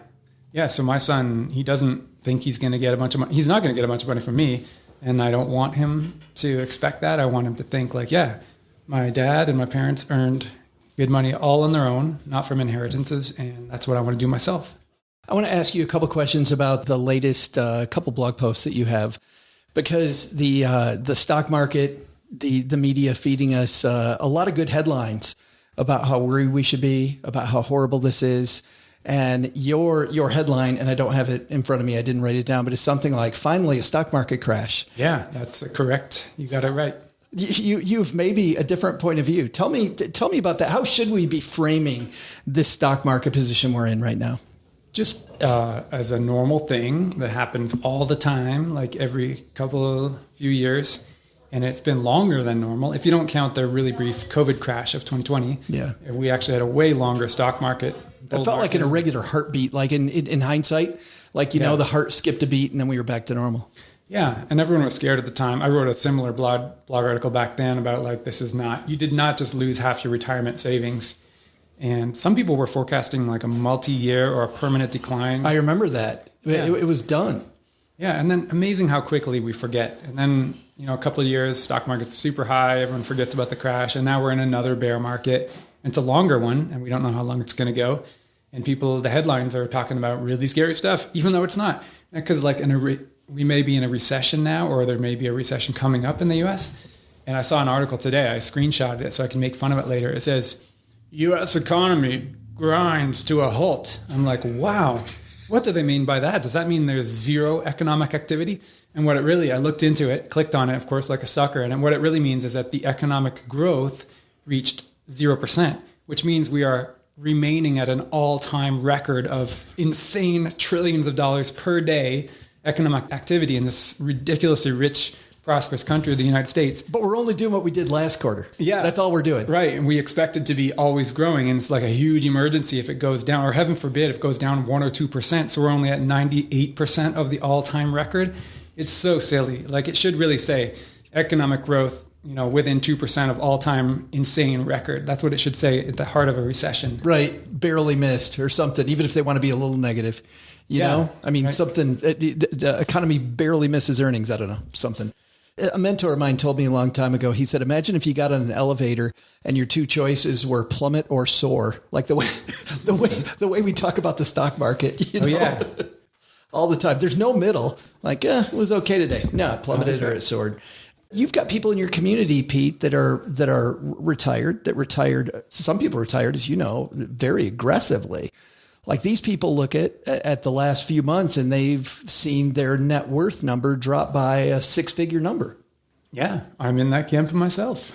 Yeah. So my son, he doesn't think he's going to get a bunch of money. He's not going to get a bunch of money from me. And I don't want him to expect that. I want him to think like, yeah, my dad and my parents earned good money all on their own, not from inheritances. And that's what I want to do myself. I want to ask you a couple questions about the latest couple blog posts that you have, because the stock market, the media feeding us a lot of good headlines about how worried we should be, about how horrible this is. And your headline, and I don't have it in front of me, I didn't write it down, but it's something like, finally, a stock market crash. Yeah, that's correct. You got it right. You've maybe a different point of view. Tell me about that. How should we be framing this stock market position we're in right now? Just as a normal thing that happens all the time, like every few years. And it's been longer than normal. If you don't count the really brief COVID crash of 2020, yeah, we actually had a way longer stock market. It felt like an irregular heartbeat, like in hindsight, like, the heart skipped a beat and then we were back to normal. Yeah. And everyone was scared at the time. I wrote a similar blog article back then about like, you did not just lose half your retirement savings. And some people were forecasting like a multi-year or a permanent decline. I remember that. Yeah. It was done. Yeah. And then amazing how quickly we forget. And then, a couple of years, stock market's super high. Everyone forgets about the crash. And now we're in another bear market. And it's a longer one. And we don't know how long it's going to go. And the headlines are talking about really scary stuff, even though it's not. Because like we may be in a recession now, or there may be a recession coming up in the US. And I saw an article today. I screenshotted it so I can make fun of it later. It says, U.S. economy grinds to a halt. I'm like, wow, what do they mean by that? Does that mean there's zero economic activity? And what it really, I looked into it, clicked on it, of course, like a sucker. And what it really means is that the economic growth reached 0%, which means we are remaining at an all-time record of insane trillions of dollars per day economic activity in this ridiculously rich, prosperous country of the United States. But we're only doing what we did last quarter. Yeah. That's all we're doing. Right. And we expect it to be always growing. And it's like a huge emergency if it goes down, or heaven forbid, if it goes down 1 or 2%. So we're only at 98% of the all-time record. It's so silly. Like, it should really say economic growth, within 2% of all-time insane record. That's what it should say at the heart of a recession. Right. Barely missed or something, even if they want to be a little negative. You know? I mean, something, the economy barely misses earnings. I don't know, something. A mentor of mine told me a long time ago, he said, imagine if you got on an elevator and your two choices were plummet or soar. Like the way we talk about the stock market, Yeah. all the time. There's no middle. Like, it was okay today. No, it plummeted or it soared. You've got people in your community, Pete, that are retired. Some people retired, as you know, very aggressively. Like, these people look at the last few months and they've seen their net worth number drop by a 6-figure number. Yeah, I'm in that camp myself.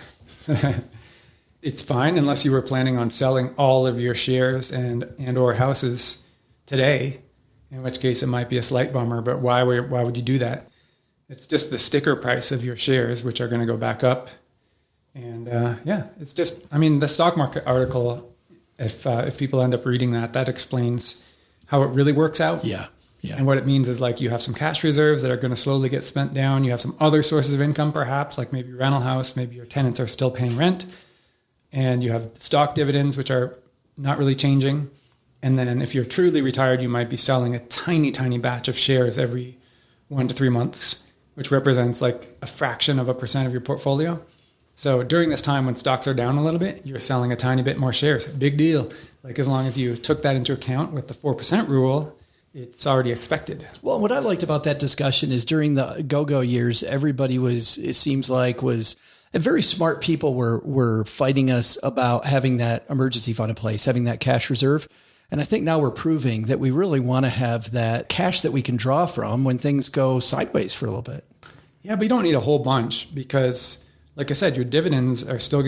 It's fine unless you were planning on selling all of your shares and or houses today, in which case it might be a slight bummer. But why would you do that? It's just the sticker price of your shares, which are going to go back up. And it's just, the stock market article, if people end up reading that explains how it really works out. Yeah. And what it means is, like, you have some cash reserves that are going to slowly get spent down. You have some other sources of income, perhaps, like maybe your rental house, maybe your tenants are still paying rent. And you have stock dividends, which are not really changing. And then if you're truly retired, you might be selling a tiny, tiny batch of shares every 1 to 3 months, which represents like a fraction of a percent of your portfolio. So during this time when stocks are down a little bit, you're selling a tiny bit more shares. Big deal. Like, as long as you took that into account with the 4% rule, it's already expected. Well, what I liked about that discussion is during the go-go years, everybody was very smart people were fighting us about having that emergency fund in place, having that cash reserve. And I think now we're proving that we really want to have that cash that we can draw from when things go sideways for a little bit. Yeah, but you don't need a whole bunch because, like I said, your dividends are still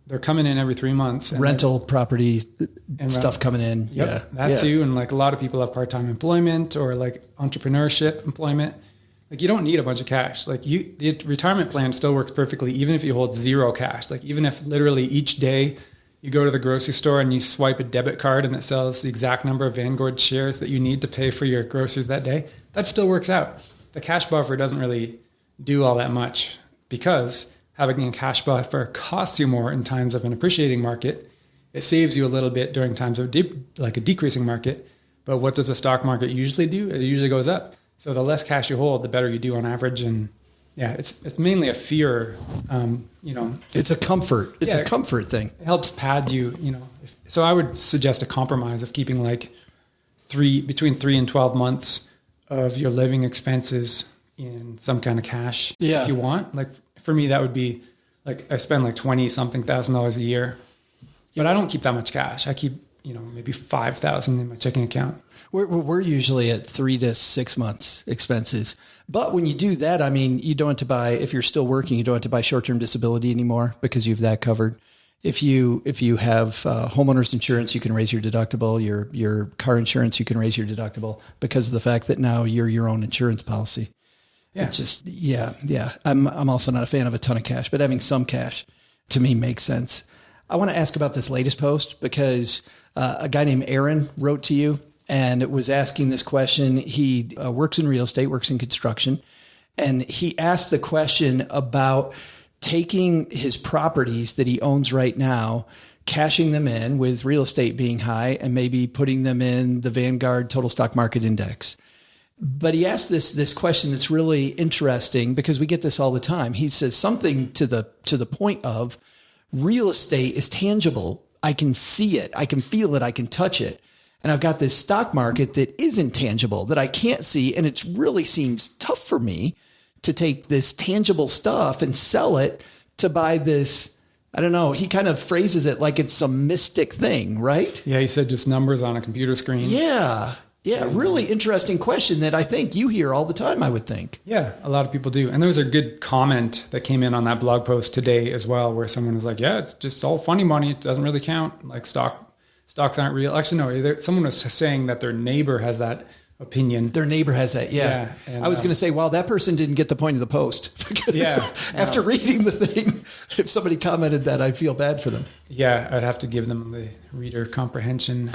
they're coming in every 3 months. And rental property stuff coming in. Yep, that too. And like, a lot of people have part-time employment or like entrepreneurship employment. Like, you don't need a bunch of cash. Like, the retirement plan still works perfectly, even if you hold zero cash. Like, even if literally each day you go to the grocery store and you swipe a debit card and it sells the exact number of Vanguard shares that you need to pay for your groceries that day, that still works out. The cash buffer doesn't really do all that much because having a cash buffer costs you more in times of an appreciating market. It saves you a little bit during times of a decreasing market. But what does the stock market usually do? It usually goes up. So the less cash you hold, the better you do on average. And yeah, it's mainly a fear. It's a comfort. It's a comfort thing. It helps pad you. So I would suggest a compromise of keeping like between 3 and 12 months of your living expenses in some kind of cash. Yeah. If you want. Like, for me, that would be like, I spend like $20-something thousand a year, but I don't keep that much cash. I keep, maybe $5,000 in my checking account. We're usually at 3 to 6 months expenses. But when you do that, you don't have to buy, if you're still working, you don't have to buy short-term disability anymore because you have that covered. If you have homeowners insurance, you can raise your deductible. Your car insurance, you can raise your deductible because of the fact that now you're your own insurance policy. Yeah. I'm also not a fan of a ton of cash, but having some cash to me makes sense. I want to ask about this latest post because a guy named Aaron wrote to you and was asking this question. He works in real estate, works in construction, and he asked the question about taking his properties that he owns right now, cashing them in with real estate being high, and maybe putting them in the Vanguard Total Stock Market Index. But he asked this question that's really interesting because we get this all the time. He says something to the point of real estate is tangible. I can see it. I can feel it. I can touch it. And I've got this stock market that isn't tangible, that I can't see. And it really seems tough for me to take this tangible stuff and sell it to buy this. I don't know. He kind of phrases it like it's some mystic thing, right? Yeah, he said just numbers on a computer screen. Yeah. Yeah, really interesting question that I think you hear all the time, I would think. Yeah, a lot of people do. And there was a good comment that came in on that blog post today as well, where someone was like, yeah, it's just all funny money. It doesn't really count. Like stocks aren't real. Actually, no, someone was saying that their neighbor has that opinion. Their neighbor has that, yeah. And, I was going to say, well, that person didn't get the point of the post. Because after reading the thing, if somebody commented that, I feel bad for them. Yeah, I'd have to give them the reader comprehension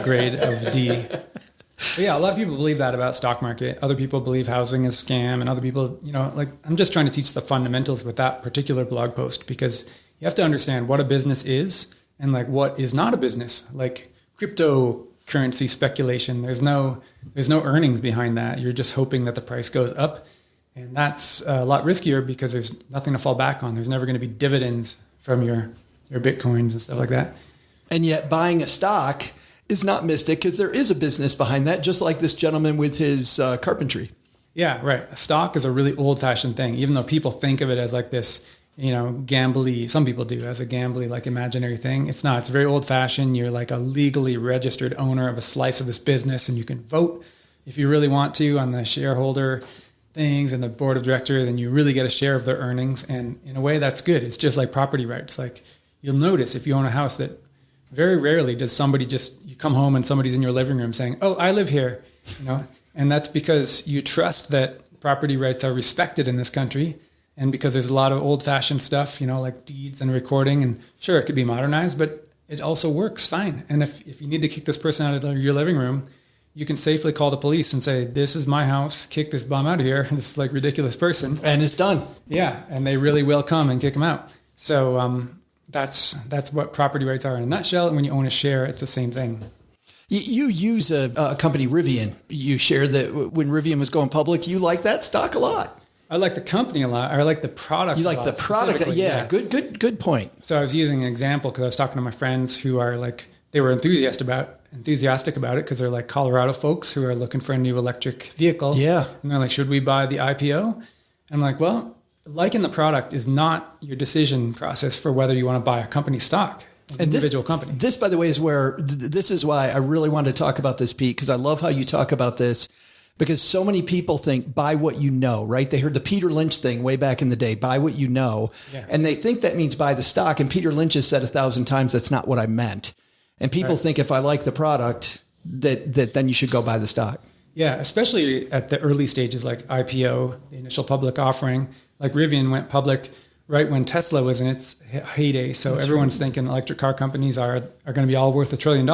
grade of D. But yeah, a lot of people believe that about stock market. Other people believe housing is a scam, and other people, like I'm just trying to teach the fundamentals with that particular blog post, because you have to understand what a business is and like what is not a business. Like cryptocurrency speculation, there's no earnings behind that. You're just hoping that the price goes up, and that's a lot riskier because there's nothing to fall back on. There's never going to be dividends from your Bitcoins and stuff like that. And yet buying a stock is not mystic because there is a business behind that, just like this gentleman with his carpentry. Yeah, right. A stock is a really old-fashioned thing, even though people think of it as like this, gambly, some people do, as a gambly, like imaginary thing. It's not. It's very old-fashioned. You're like a legally registered owner of a slice of this business, and you can vote if you really want to on the shareholder things and the board of directors, then you really get a share of their earnings. And in a way, that's good. It's just like property rights. Like you'll notice if you own a house that very rarely does somebody you come home and somebody's in your living room saying, oh, I live here, and that's because you trust that property rights are respected in this country. And because there's a lot of old fashioned stuff, like deeds and recording, and sure, it could be modernized, but it also works fine. And if you need to kick this person out of your living room, you can safely call the police and say, this is my house, kick this bum out of here. This like ridiculous person. And it's done. Yeah. And they really will come and kick him out. So, that's what property rights are in a nutshell. And when you own a share, it's the same thing. You use a company, Rivian. You share that when Rivian was going public, you like that stock a lot. I like the company a lot. I like the product. You like the product. Yeah. Good point. So I was using an example because I was talking to my friends who are like, they were enthusiastic about it because they're like Colorado folks who are looking for a new electric vehicle. Yeah. And they're like, should we buy the IPO? And I'm like, well, liking the product is not your decision process for whether you want to buy a company stock, an individual company. This, by the way, is this is why I really wanted to talk about this, Pete, because I love how you talk about this, because so many people think buy what you know, right? They heard the Peter Lynch thing way back in the day, buy what you know. Yeah. And they think that means buy the stock. And Peter Lynch has said 1,000 times, that's not what I meant. And people think if I like the product, that then you should go buy the stock. Yeah, especially at the early stages like IPO, the initial public offering. Like Rivian went public right when Tesla was in its heyday. So everyone's thinking electric car companies are going to be all worth $1 trillion.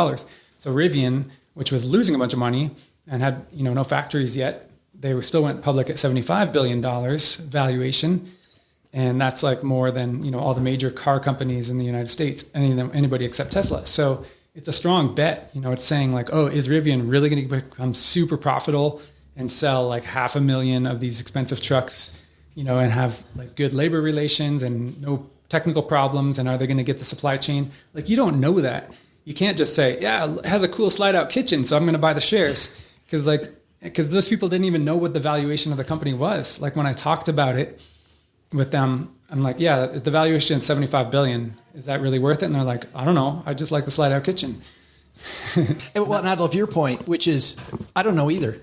So Rivian, which was losing a bunch of money and had no factories yet, they still went public at $75 billion valuation. And that's like more than all the major car companies in the United States, anybody except Tesla. So it's a strong bet. It's saying like, oh, is Rivian really going to become super profitable and sell like 500,000 of these expensive trucks, and have like good labor relations and no technical problems? And are they going to get the supply chain? Like, you don't know that. You can't just say, yeah, it has a cool slide out kitchen, so I'm going to buy the shares. Because those people didn't even know what the valuation of the company was. Like when I talked about it with them, I'm like, yeah, the valuation is $75 billion. Is that really worth it? And they're like, I don't know. I just like the slide out kitchen. Well, and I love your point, which is, I don't know either.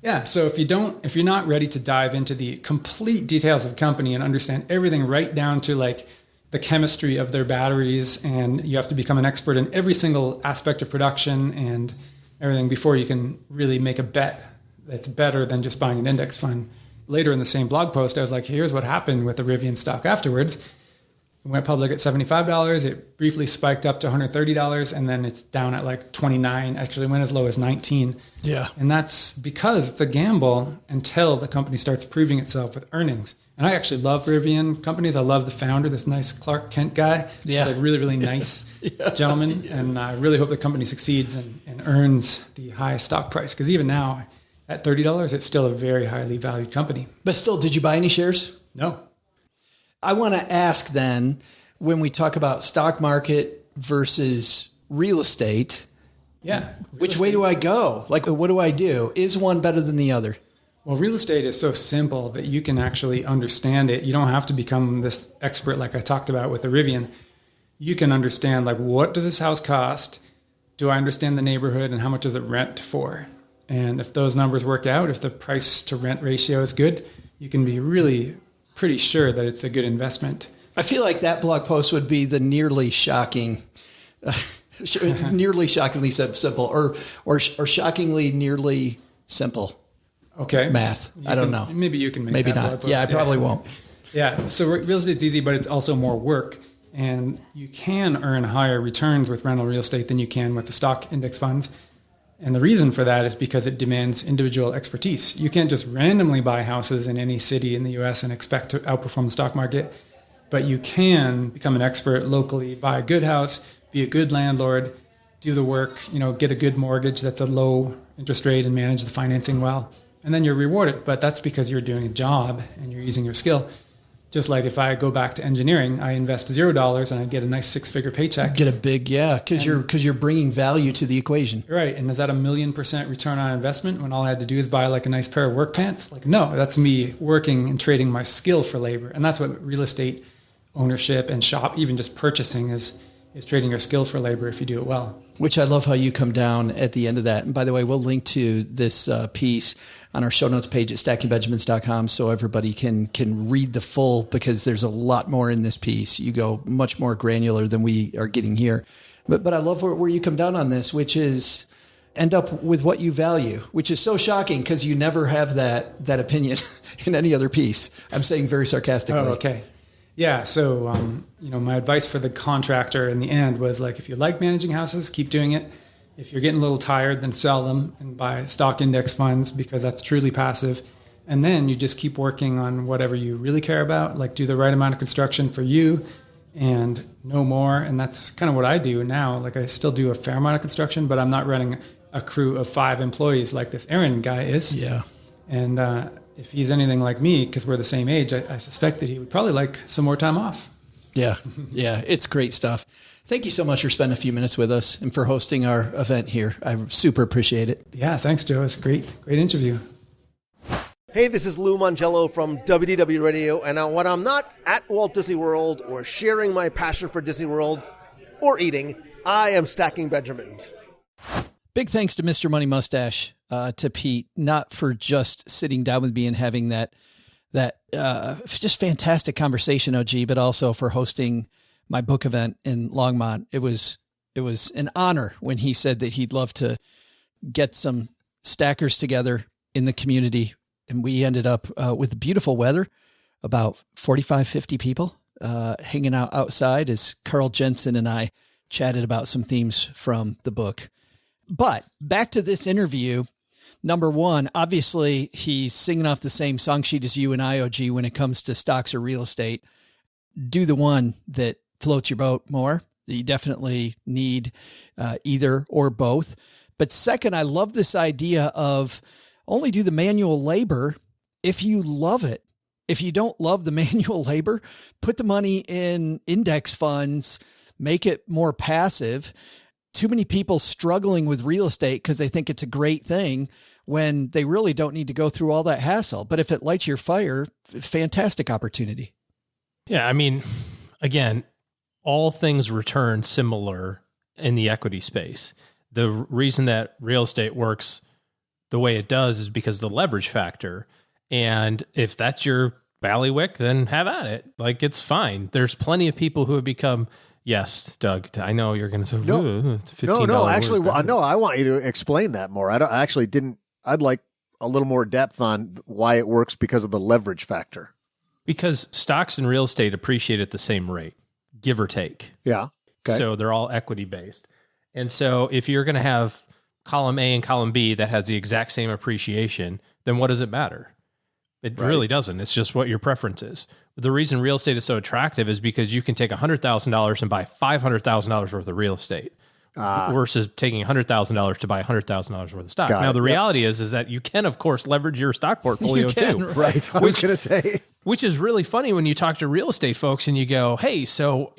Yeah. So if you're not ready to dive into the complete details of a company and understand everything right down to like the chemistry of their batteries, and you have to become an expert in every single aspect of production and everything before you can really make a bet that's better than just buying an index fund. Later in the same blog post, I was like, here's what happened with the Rivian stock afterwards. It went public at $75. It briefly spiked up to $130, and then it's down at like 29. Actually went as low as 19. Yeah. And that's because it's a gamble until the company starts proving itself with earnings. And I actually love Rivian companies. I love the founder, this nice Clark Kent guy. Yeah. He's a really, really nice gentleman. Yes. And I really hope the company succeeds and earns the high stock price. Because even now, at $30, it's still a very highly valued company. But still, did you buy any shares? No. I want to ask then, when we talk about stock market versus real estate, yeah, which way do I go? Like, what do I do? Is one better than the other? Well, real estate is so simple that you can actually understand it. You don't have to become this expert like I talked about with the Rivian. You can understand, like, what does this house cost? Do I understand the neighborhood, and how much does it rent for? And if those numbers work out, if the price to rent ratio is good, you can be really pretty sure that it's a good investment. I feel like that blog post would be the nearly shocking, nearly shockingly simple, or shockingly nearly simple. Okay. Math. I don't know. Maybe you can make maybe that not. blog post. Yeah, I probably won't. Yeah. So real estate's easy, but it's also more work. And you can earn higher returns with rental real estate than you can with the stock index funds. And the reason for that is because it demands individual expertise. You can't just randomly buy houses in any city in the US and expect to outperform the stock market. But you can become an expert locally, buy a good house, be a good landlord, do the work, get a good mortgage that's a low interest rate and manage the financing well. And then you're rewarded. But that's because you're doing a job and you're using your skill. Just like if I go back to engineering, I invest $0 and I get a nice 6-figure paycheck. Get a big, because you're bringing value to the equation. Right. And is that 1,000,000% return on investment when all I had to do is buy like a nice pair of work pants? Like, no, that's me working and trading my skill for labor. And that's what real estate ownership and even just purchasing is trading your skill for labor if you do it well. Which I love how you come down at the end of that. And by the way, we'll link to this piece on our show notes page at stackingbenjamins.com so everybody can read the full, because there's a lot more in this piece. You go much more granular than we are getting here. But I love where you come down on this, which is end up with what you value, which is so shocking because you never have that opinion in any other piece. I'm saying very sarcastically. Oh, okay. Yeah. So, my advice for the contractor in the end was like, if you like managing houses, keep doing it. If you're getting a little tired, then sell them and buy stock index funds, because that's truly passive. And then you just keep working on whatever you really care about, like do the right amount of construction for you and no more. And that's kind of what I do now. Like I still do a fair amount of construction, but I'm not running a crew of 5 employees like this Aaron guy is. Yeah. And, if he's anything like me, because we're the same age, I suspect that he would probably like some more time off. Yeah. Yeah. It's great stuff. Thank you so much for spending a few minutes with us and for hosting our event here. I super appreciate it. Yeah. Thanks, Joe. It's a great interview. Hey, this is Lou Mangello from WDW Radio. And when I'm not at Walt Disney World or sharing my passion for Disney World or eating, I am stacking Benjamins. Big thanks to Mr. Money Mustache, to Pete, not for just sitting down with me and having that just fantastic conversation, OG, but also for hosting my book event in Longmont. It was an honor when he said that he'd love to get some stackers together in the community. And we ended up with beautiful weather, about 45, 50 people hanging out outside as Carl Jensen and I chatted about some themes from the book. But back to this interview, number one, obviously he's singing off the same song sheet as you and IOG when it comes to stocks or real estate. Do the one that floats your boat more. You definitely need either or both. But second, I love this idea of only do the manual labor if you love it. If you don't love the manual labor, put the money in index funds, make it more passive. Too many people struggling with real estate because they think it's a great thing when they really don't need to go through all that hassle. But if it lights your fire, fantastic opportunity. Yeah. I mean, again, all things return similar in the equity space. The reason that real estate works the way it does is because of the leverage factor. And if that's your ballywick, then have at it. Like, it's fine. There's plenty of people who have become... Yes, Doug, I know you're going to say, it's $15. No, actually, no, I want you to explain that more. I'd like a little more depth on why it works because of the leverage factor. Because stocks and real estate appreciate at the same rate, give or take. Yeah. Okay. So they're all equity based. And so if you're going to have column A and column B that has the exact same appreciation, then what does it matter? It really doesn't. It's just what your preference is. The reason real estate is so attractive is because you can take $100,000 and buy $500,000 worth of real estate versus taking $100,000 to buy $100,000 worth of stock. Now, the reality is that you can, of course, leverage your stock portfolio too. Right. I was going to say. Which is really funny when you talk to real estate folks and you go, hey, so,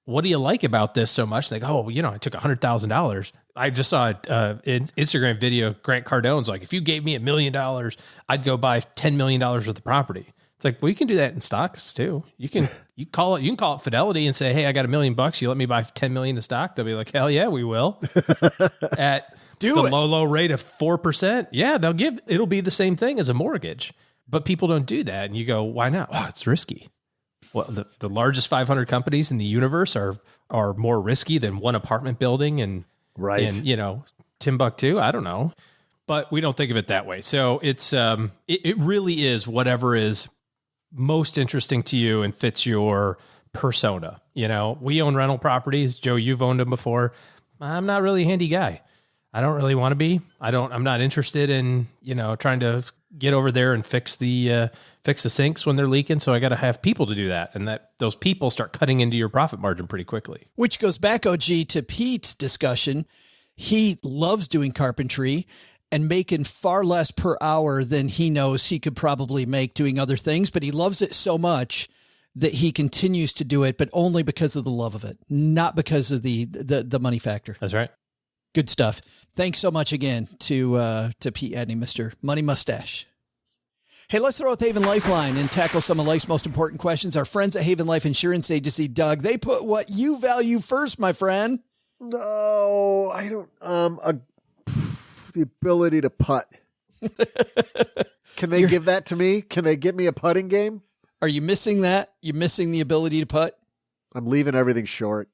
what do you like about this so much? Like, oh, I took $100,000. I just saw an Instagram video. Grant Cardone's like, if you gave me $1 million, I'd go buy $10 million worth of property. It's like, well, you can do that in stocks too. You can call it Fidelity and say, hey, I got $1 million. You let me buy 10 million of stock. They'll be like, hell yeah, we will. At low rate of 4%. Yeah, it'll be the same thing as a mortgage, but people don't do that. And you go, why not? Oh, it's risky. Well, the largest 500 companies in the universe are more risky than one apartment building in Timbuktu. I don't know, but we don't think of it that way. So it's it really is whatever is most interesting to you and fits your persona. We own rental properties. Joe, you've owned them before. I'm not really a handy guy. I don't really want to be. I'm not interested in trying to get over there and fix the sinks when they're leaking. So I got to have people to do that. And those people start cutting into your profit margin pretty quickly. Which goes back, OG, to Pete's discussion. He loves doing carpentry and making far less per hour than he knows he could probably make doing other things. But he loves it so much that he continues to do it, but only because of the love of it, not because of the money factor. That's right. Good stuff. Thanks so much again to Pete Adeney, Mr. Money Mustache. Hey, let's throw out the Haven Lifeline and tackle some of life's most important questions. Our friends at Haven Life Insurance Agency, Doug, they put what you value first, my friend. No, I don't. The ability to putt. Can they give that to me? Can they get me a putting game? Are you missing that? You're missing the ability to putt? I'm leaving everything short.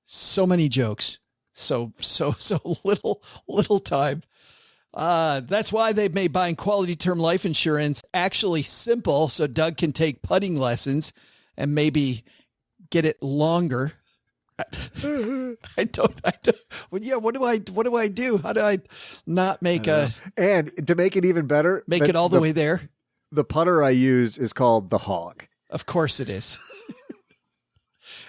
So many jokes. So little time. That's why they've made buying quality term life insurance actually simple. So Doug can take putting lessons and maybe get it longer. I don't. Well, yeah. What do I do? How do I not make and to make it even better, make it all the way there? The putter I use is called the Hog. Of course it is.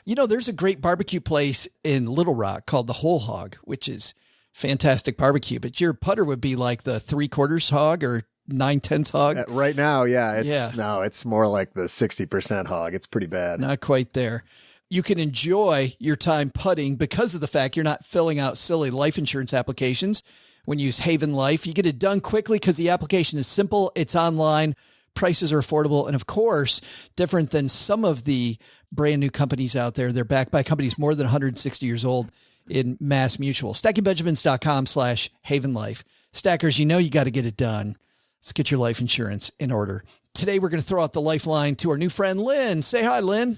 There's a great barbecue place in Little Rock called the Whole Hog, which is fantastic barbecue, but your putter would be like the 3/4 hog or 9/10 hog. Right now. Yeah. No, it's more like the 60% hog. It's pretty bad. Not quite there. You can enjoy your time putting because of the fact you're not filling out silly life insurance applications. When you use Haven Life, you get it done quickly because the application is simple. It's online. Prices are affordable. And of course, different than some of the brand new companies out there, they're backed by companies more than 160 years old in Mass Mutual. StackingBenjamins.com/Haven Life. Stackers, you got to get it done. Let's get your life insurance in order. Today, we're going to throw out the lifeline to our new friend, Lynn. Say hi, Lynn.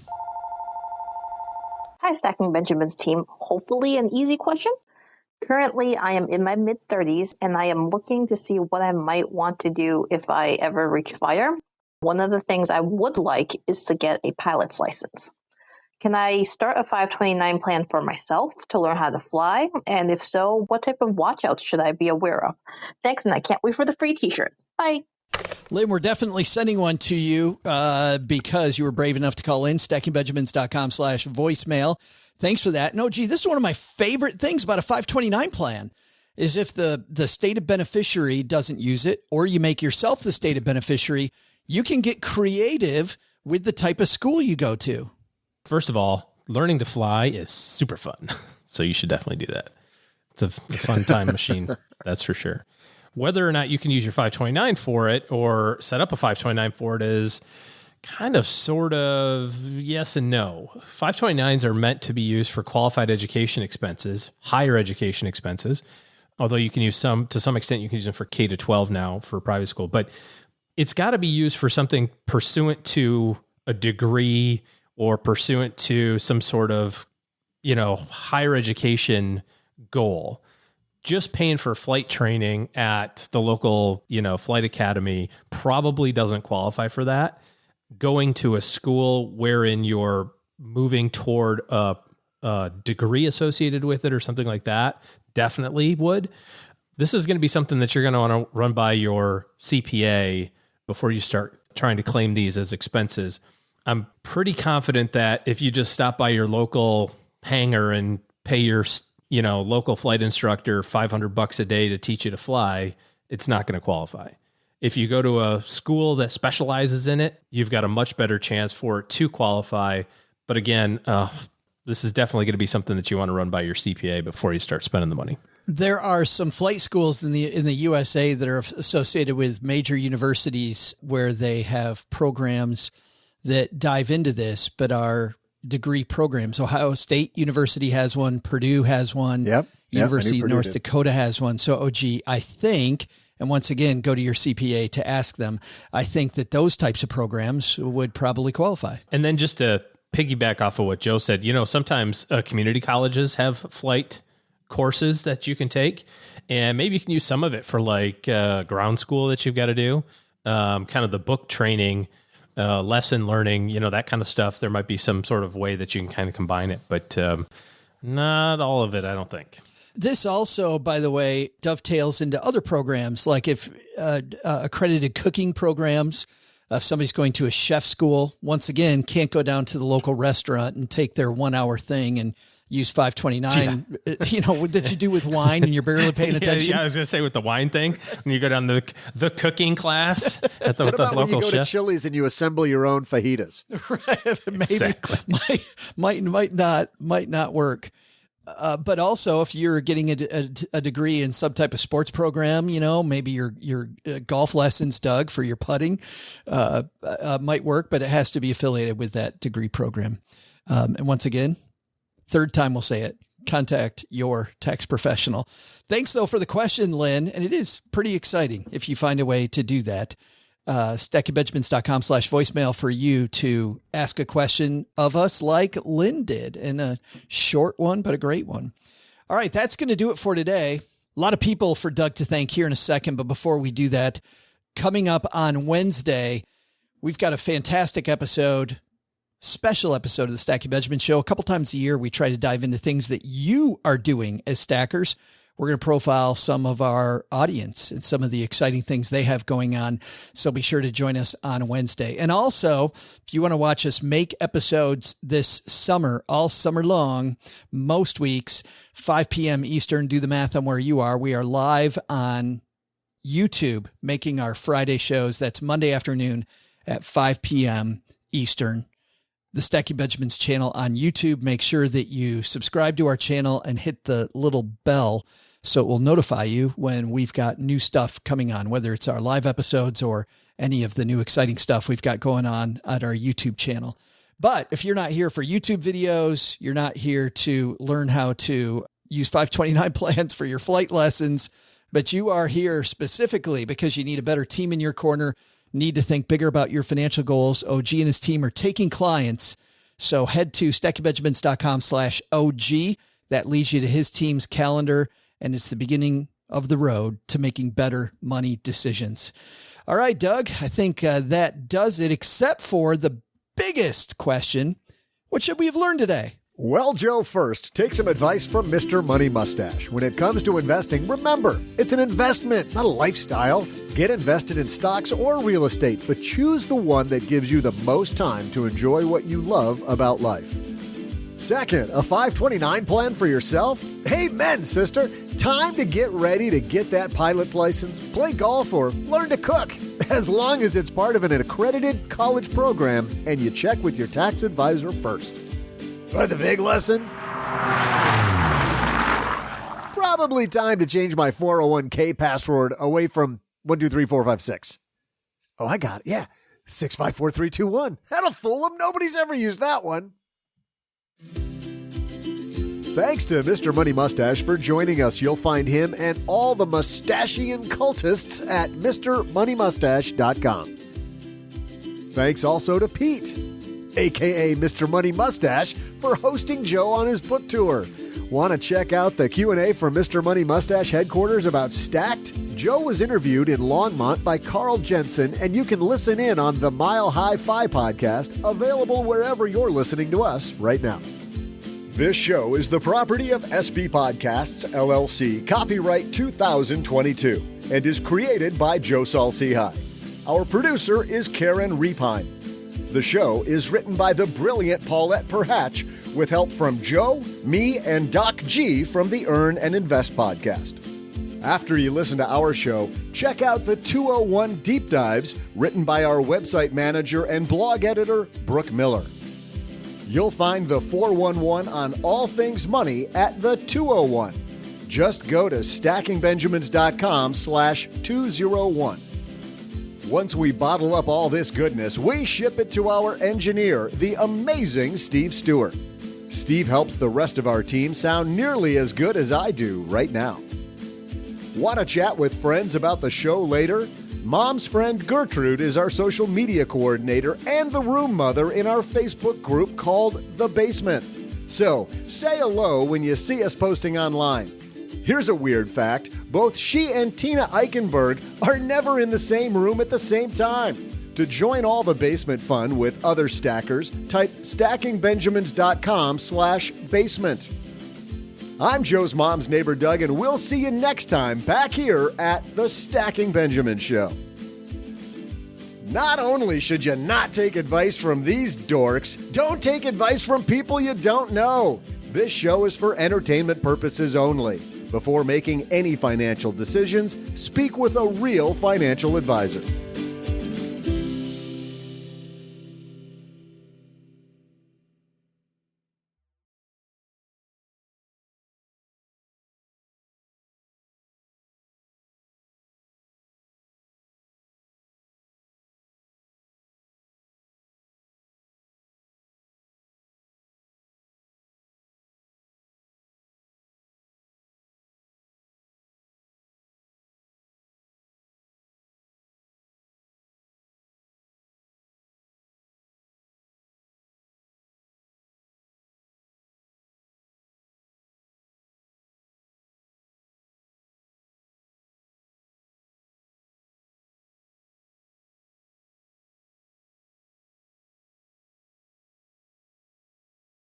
Hi, Stacking Benjamins team. Hopefully an easy question. Currently, I am in my mid-30s, and I am looking to see what I might want to do if I ever reach fire. One of the things I would like is to get a pilot's license. Can I start a 529 plan for myself to learn how to fly? And if so, what type of watchouts should I be aware of? Thanks, and I can't wait for the free t-shirt. Bye. Lynn, we're definitely sending one to you because you were brave enough to call in, stackingbenjamins.com/voicemail. Thanks for that. No, this is one of my favorite things about a 529 plan is if the stated beneficiary doesn't use it or you make yourself the stated beneficiary, you can get creative with the type of school you go to. First of all, learning to fly is super fun. So you should definitely do that. It's a fun time machine. That's for sure. Whether or not you can use your 529 for it or set up a 529 for it is kind of sort of yes and no. 529s are meant to be used for qualified education expenses, higher education expenses, although you can use some, to some extent, you can use them for K to 12 now for private school, but it's got to be used for something pursuant to a degree or pursuant to some sort of, higher education goal. Just paying for flight training at the local, flight academy probably doesn't qualify for that. Going to a school wherein you're moving toward a degree associated with it or something like that definitely would. This is going to be something that you're going to want to run by your CPA before you start trying to claim these as expenses. I'm pretty confident that if you just stop by your local hangar and pay your local flight instructor $500 a day to teach you to fly, it's not going to qualify. If you go to a school that specializes in it, you've got a much better chance for it to qualify. But again, this is definitely going to be something that you want to run by your CPA before you start spending the money. There are some flight schools in the USA that are associated with major universities where they have programs that dive into this, but are degree programs. Ohio State University has one. Purdue has one. Yep. University of North Dakota has one. So, OG, I think, and once again, go to your CPA to ask them. I think that those types of programs would probably qualify. And then just to piggyback off of what Joe said, sometimes community colleges have flight courses that you can take, and maybe you can use some of it for like ground school that you've got to do, kind of the book training, lesson learning, that kind of stuff. There might be some sort of way that you can kind of combine it, but not all of it, I don't think. This also, by the way, dovetails into other programs, like if accredited cooking programs. If somebody's going to a chef school, once again, can't go down to the local restaurant and take their 1 hour thing and use $5.29. Yeah. What did you do with wine and you're barely paying attention? Yeah, I was going to say with the wine thing, and you go down the cooking class at the, what about the local when you go chef? to Chili's and you assemble your own fajitas? Right. Maybe Exactly. might not work. But also, if you're getting a degree in some type of sports program, maybe your golf lessons, Doug, for your putting, might work, but it has to be affiliated with that degree program. And once again, third time we'll say it, contact your tax professional. Thanks, though, for the question, Lynn. And it is pretty exciting if you find a way to do that. StackingBenjamins.com/voicemail for you to ask a question of us like Lynn did, and a short one, but a great one. All right. That's going to do it for today. A lot of people for Doug to thank here in a second. But before we do that, coming up on Wednesday, we've got a fantastic episode, special episode of the Stacking Benjamin Show. A couple times a year, we try to dive into things that you are doing as stackers. We're going to profile some of our audience and some of the exciting things they have going on. So be sure to join us on Wednesday. And also, if you want to watch us make episodes this summer, all summer long, most weeks, 5 p.m. Eastern, do the math on where you are. We are live on YouTube making our Friday shows. That's Monday afternoon at 5 p.m. Eastern. The Stacking Benjamins channel on YouTube. Make sure that you subscribe to our channel and hit the little bell so it will notify you when we've got new stuff coming on, whether it's our live episodes or any of the new exciting stuff we've got going on at our YouTube channel. But if you're not here for YouTube videos, you're not here to learn how to use 529 plans for your flight lessons, but you are here specifically because you need a better team in your corner, need to think bigger about your financial goals. OG and his team are taking clients. So head to stackingbenjamins.com/OG. That leads you to his team's calendar, and it's the beginning of the road to making better money decisions. All right, Doug, I think that does it, except for the biggest question. What should we have learned today? Well, Joe, first, take some advice from Mr. Money Mustache. When it comes to investing, remember, it's an investment, not a lifestyle. Get invested in stocks or real estate, but choose the one that gives you the most time to enjoy what you love about life. Second, a 529 plan for yourself? Amen, sister. Time to get ready to get that pilot's license, play golf, or learn to cook. As long as it's part of an accredited college program and you check with your tax advisor first. But the big lesson? Probably time to change my 401k password away from 123456. Oh, I got it. Yeah. 654321. That'll fool them. Nobody's ever used that one. Thanks to Mr. Money Mustache for joining us. You'll find him and all the mustachian cultists at MrMoneyMustache.com. Thanks also to Pete, a.k.a. Mr. Money Mustache, for hosting Joe on his book tour. Want to check out the Q&A from Mr. Money Mustache headquarters about Stacked? Joe was interviewed in Longmont by Carl Jensen, and you can listen in on the Mile High Fi podcast, available wherever you're listening to us right now. This show is the property of SB Podcasts, LLC, copyright 2022, and is created by Joe Salsihai. Our producer is Karen Repine. The show is written by the brilliant Paulette Perhatch, with help from Joe, me, and Doc G from the Earn and Invest podcast. After you listen to our show, check out the 201 Deep Dives, written by our website manager and blog editor, Brooke Miller. You'll find the 411 on all things money at the 201. Just go to stackingbenjamins.com/201. Once we bottle up all this goodness, we ship it to our engineer, the amazing Steve Stewart. Steve helps the rest of our team sound nearly as good as I do right now. Want to chat with friends about the show later? Mom's friend Gertrude is our social media coordinator and the room mother in our Facebook group called The Basement. So, say hello when you see us posting online. Here's a weird fact. Both she and Tina Eichenberg are never in the same room at the same time. To join all the basement fun with other stackers, type stackingbenjamins.com/basement. I'm Joe's mom's neighbor, Doug, and we'll see you next time back here at the Stacking Benjamin Show. Not only should you not take advice from these dorks, don't take advice from people you don't know. This show is for entertainment purposes only. Before making any financial decisions, speak with a real financial advisor.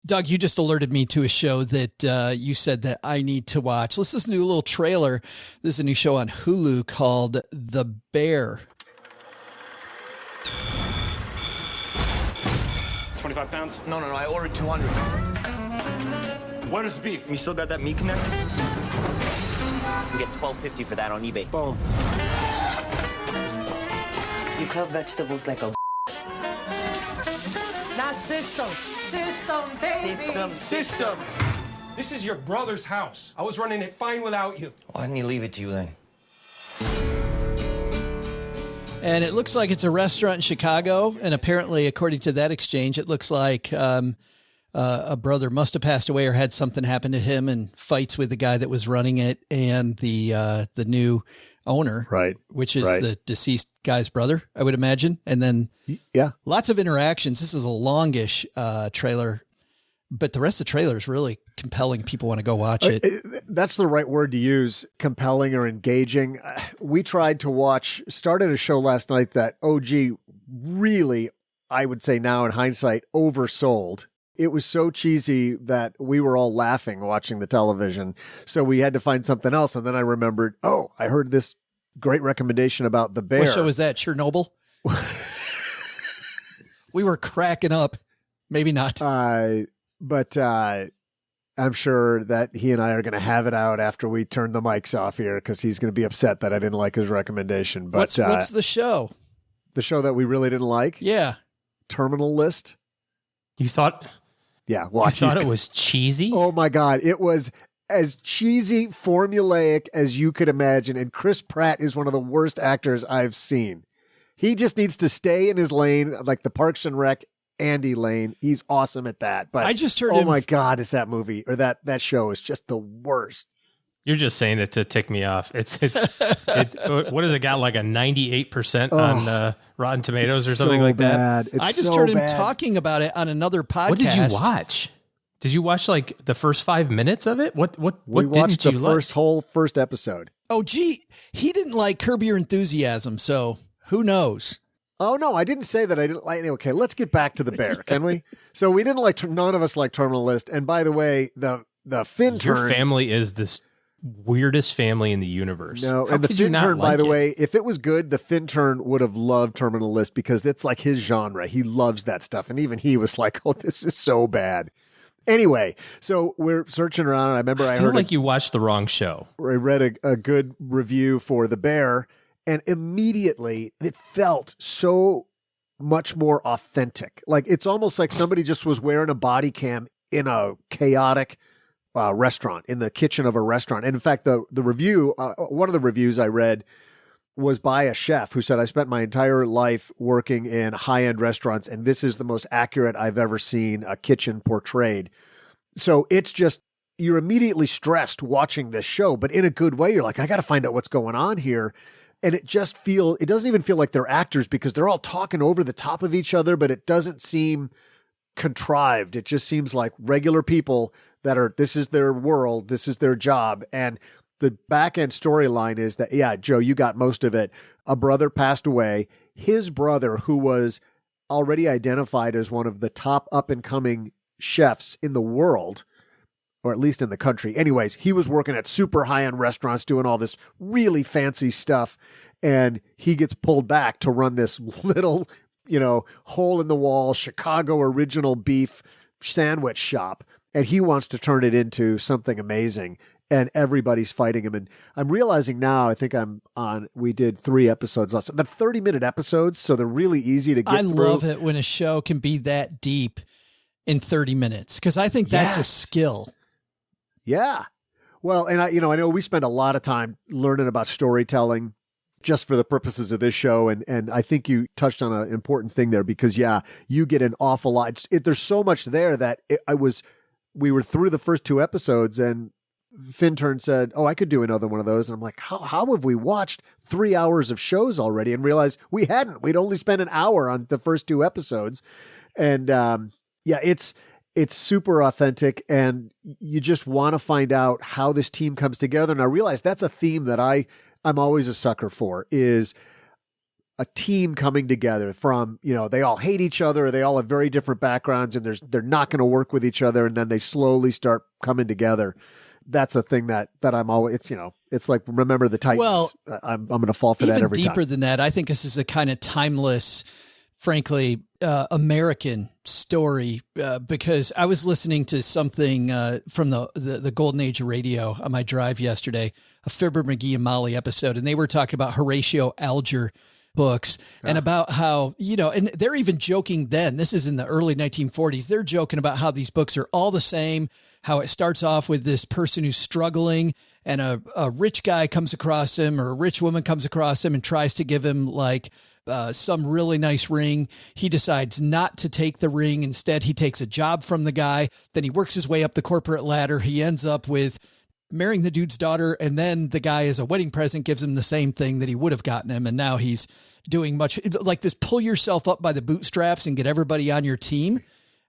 Doug, you just alerted me to a show that you said that I need to watch. Let's listen to a little trailer. This is a new show on Hulu called The Bear. 25 pounds? No, I ordered 200. What is beef? You still got that meat connect? You get $12.50 for that on eBay. Boom. You cut vegetables like a Not system, baby. System. This is your brother's house. I was running it fine without you. Why didn't he leave it to you then? And it looks like it's a restaurant in Chicago. And apparently, according to that exchange, it looks like a brother must have passed away or had something happen to him and fights with the guy that was running it and the new owner, right? Which is the deceased guy's brother, I would imagine. And then lots of interactions. This is a longish trailer, but the rest of the trailer is really compelling. People want to go watch it. That's the right word to use, compelling or engaging. We tried to started a show last night that OG really, I would say now in hindsight, oversold. It was so cheesy that we were all laughing watching the television. So we had to find something else. And then I remembered, I heard this great recommendation about The Bear. What show was that? Chernobyl? We were cracking up. Maybe not. But I'm sure that he and I are going to have it out after we turn the mics off here because he's going to be upset that I didn't like his recommendation. But what's the show? The show that we really didn't like? Yeah. Terminal List. You thought... Yeah, watch. You thought it was cheesy? Oh my God. It was as cheesy, formulaic as you could imagine. And Chris Pratt is one of the worst actors I've seen. He just needs to stay in his lane, like the Parks and Rec Andy lane. He's awesome at that. But I just heard oh my God, is that movie or that show is just the worst. You're just saying it to tick me off. What has it got, like a 98% on Rotten Tomatoes or something like that? I just heard him talking about it on another podcast. What did you watch? Did you watch like the first 5 minutes of it? What we didn't watched you the like? first episode. Oh, gee, he didn't like Curb Your Enthusiasm, so who knows? Oh, no, I didn't say that I didn't like. Okay, let's get back to The Bear, can we? So we didn't like, none of us like Terminal List. And by the way, the Finn turn. Your family is this weirdest family in the universe. No, How and the could you Finn not turn, by like the it? way, if it was good, the Finn turn would have loved Terminal List because it's like his genre. He loves that stuff. And even he was like, oh, this is so bad. Anyway, so we're searching around. I remember I feel heard like you watched the wrong show. I read a good review for The Bear, and immediately it felt so much more authentic. Like it's almost like somebody just was wearing a body cam in a chaotic restaurant, in the kitchen of a restaurant. And in fact, the review, one of the reviews I read was by a chef who said, I spent my entire life working in high-end restaurants, and this is the most accurate I've ever seen a kitchen portrayed. So it's just, you're immediately stressed watching this show, but in a good way. You're like, I got to find out what's going on here. And it doesn't even feel like they're actors because they're all talking over the top of each other, but it doesn't seem contrived. It just seems like regular people this is their world, this is their job. And the back end storyline is that, yeah, Joe, you got most of it. A brother passed away. His brother, who was already identified as one of the top up and coming chefs in the world, or at least in the country. Anyways, he was working at super high-end restaurants doing all this really fancy stuff, and he gets pulled back to run this little, hole-in-the-wall Chicago original beef sandwich shop, and he wants to turn it into something amazing, and everybody's fighting him. And I'm realizing now, I think we did 3 episodes last time. They're 30-minute episodes, so they're really easy to get through. I love it when a show can be that deep in 30 minutes, because I think that's a skill. Yeah. Well, and I know we spend a lot of time learning about storytelling just for the purposes of this show. And I think you touched on an important thing there because, you get an awful lot. There's so much there that we were through the first 2 episodes and Fintern said, I could do another one of those. And I'm like, how have we watched 3 hours of shows already? And realized we hadn't. We'd only spent an hour on the first 2 episodes. And it's super authentic, and you just want to find out how this team comes together. And I realize that's a theme that I'm always a sucker for, is a team coming together from, they all hate each other, they all have very different backgrounds, and they're not going to work with each other, and then they slowly start coming together. That's a thing that I'm always, it's like, remember the Titans. Well, I'm going to fall for that every time. Even deeper than that, I think this is a kind of timeless, frankly, American story, because I was listening to something from the golden age of radio on my drive yesterday, a Fibber McGee and Molly episode, and they were talking about Horatio Alger books and about how, and they're even joking then, this is in the early 1940s, they're joking about how these books are all the same, how it starts off with this person who's struggling and a rich guy comes across him, or a rich woman comes across him and tries to give him some really nice ring. He decides not to take the ring. Instead, he takes a job from the guy. Then he works his way up the corporate ladder. He ends up with marrying the dude's daughter. And then the guy, as a wedding present, gives him the same thing that he would have gotten him. And now he's doing much like this, pull yourself up by the bootstraps and get everybody on your team,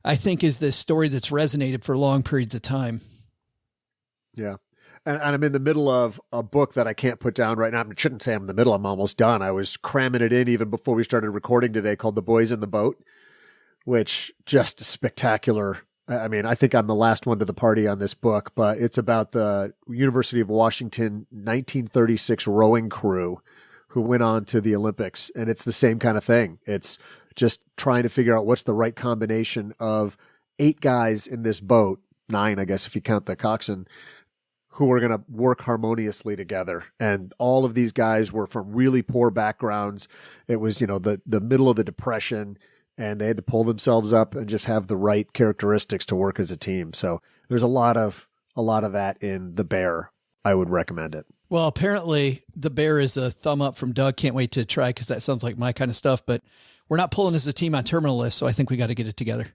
I think is this story that's resonated for long periods of time. Yeah. And I'm in the middle of a book that I can't put down right now. I shouldn't say I'm in the middle. I'm almost done. I was cramming it in even before we started recording today, called The Boys in the Boat, which just spectacular. I mean, I think I'm the last one to the party on this book, but it's about the University of Washington 1936 rowing crew who went on to the Olympics. And it's the same kind of thing. It's just trying to figure out what's the right combination of 8 guys in this boat, 9, I guess, if you count the coxswain, who were going to work harmoniously together. And all of these guys were from really poor backgrounds. It was, the middle of the Depression, and they had to pull themselves up and just have the right characteristics to work as a team. So there's a lot of that in The Bear. I would recommend it. Well, apparently The Bear is a thumb up from Doug. Can't wait to try, because that sounds like my kind of stuff, but we're not pulling as a team on Terminal List. So I think we got to get it together.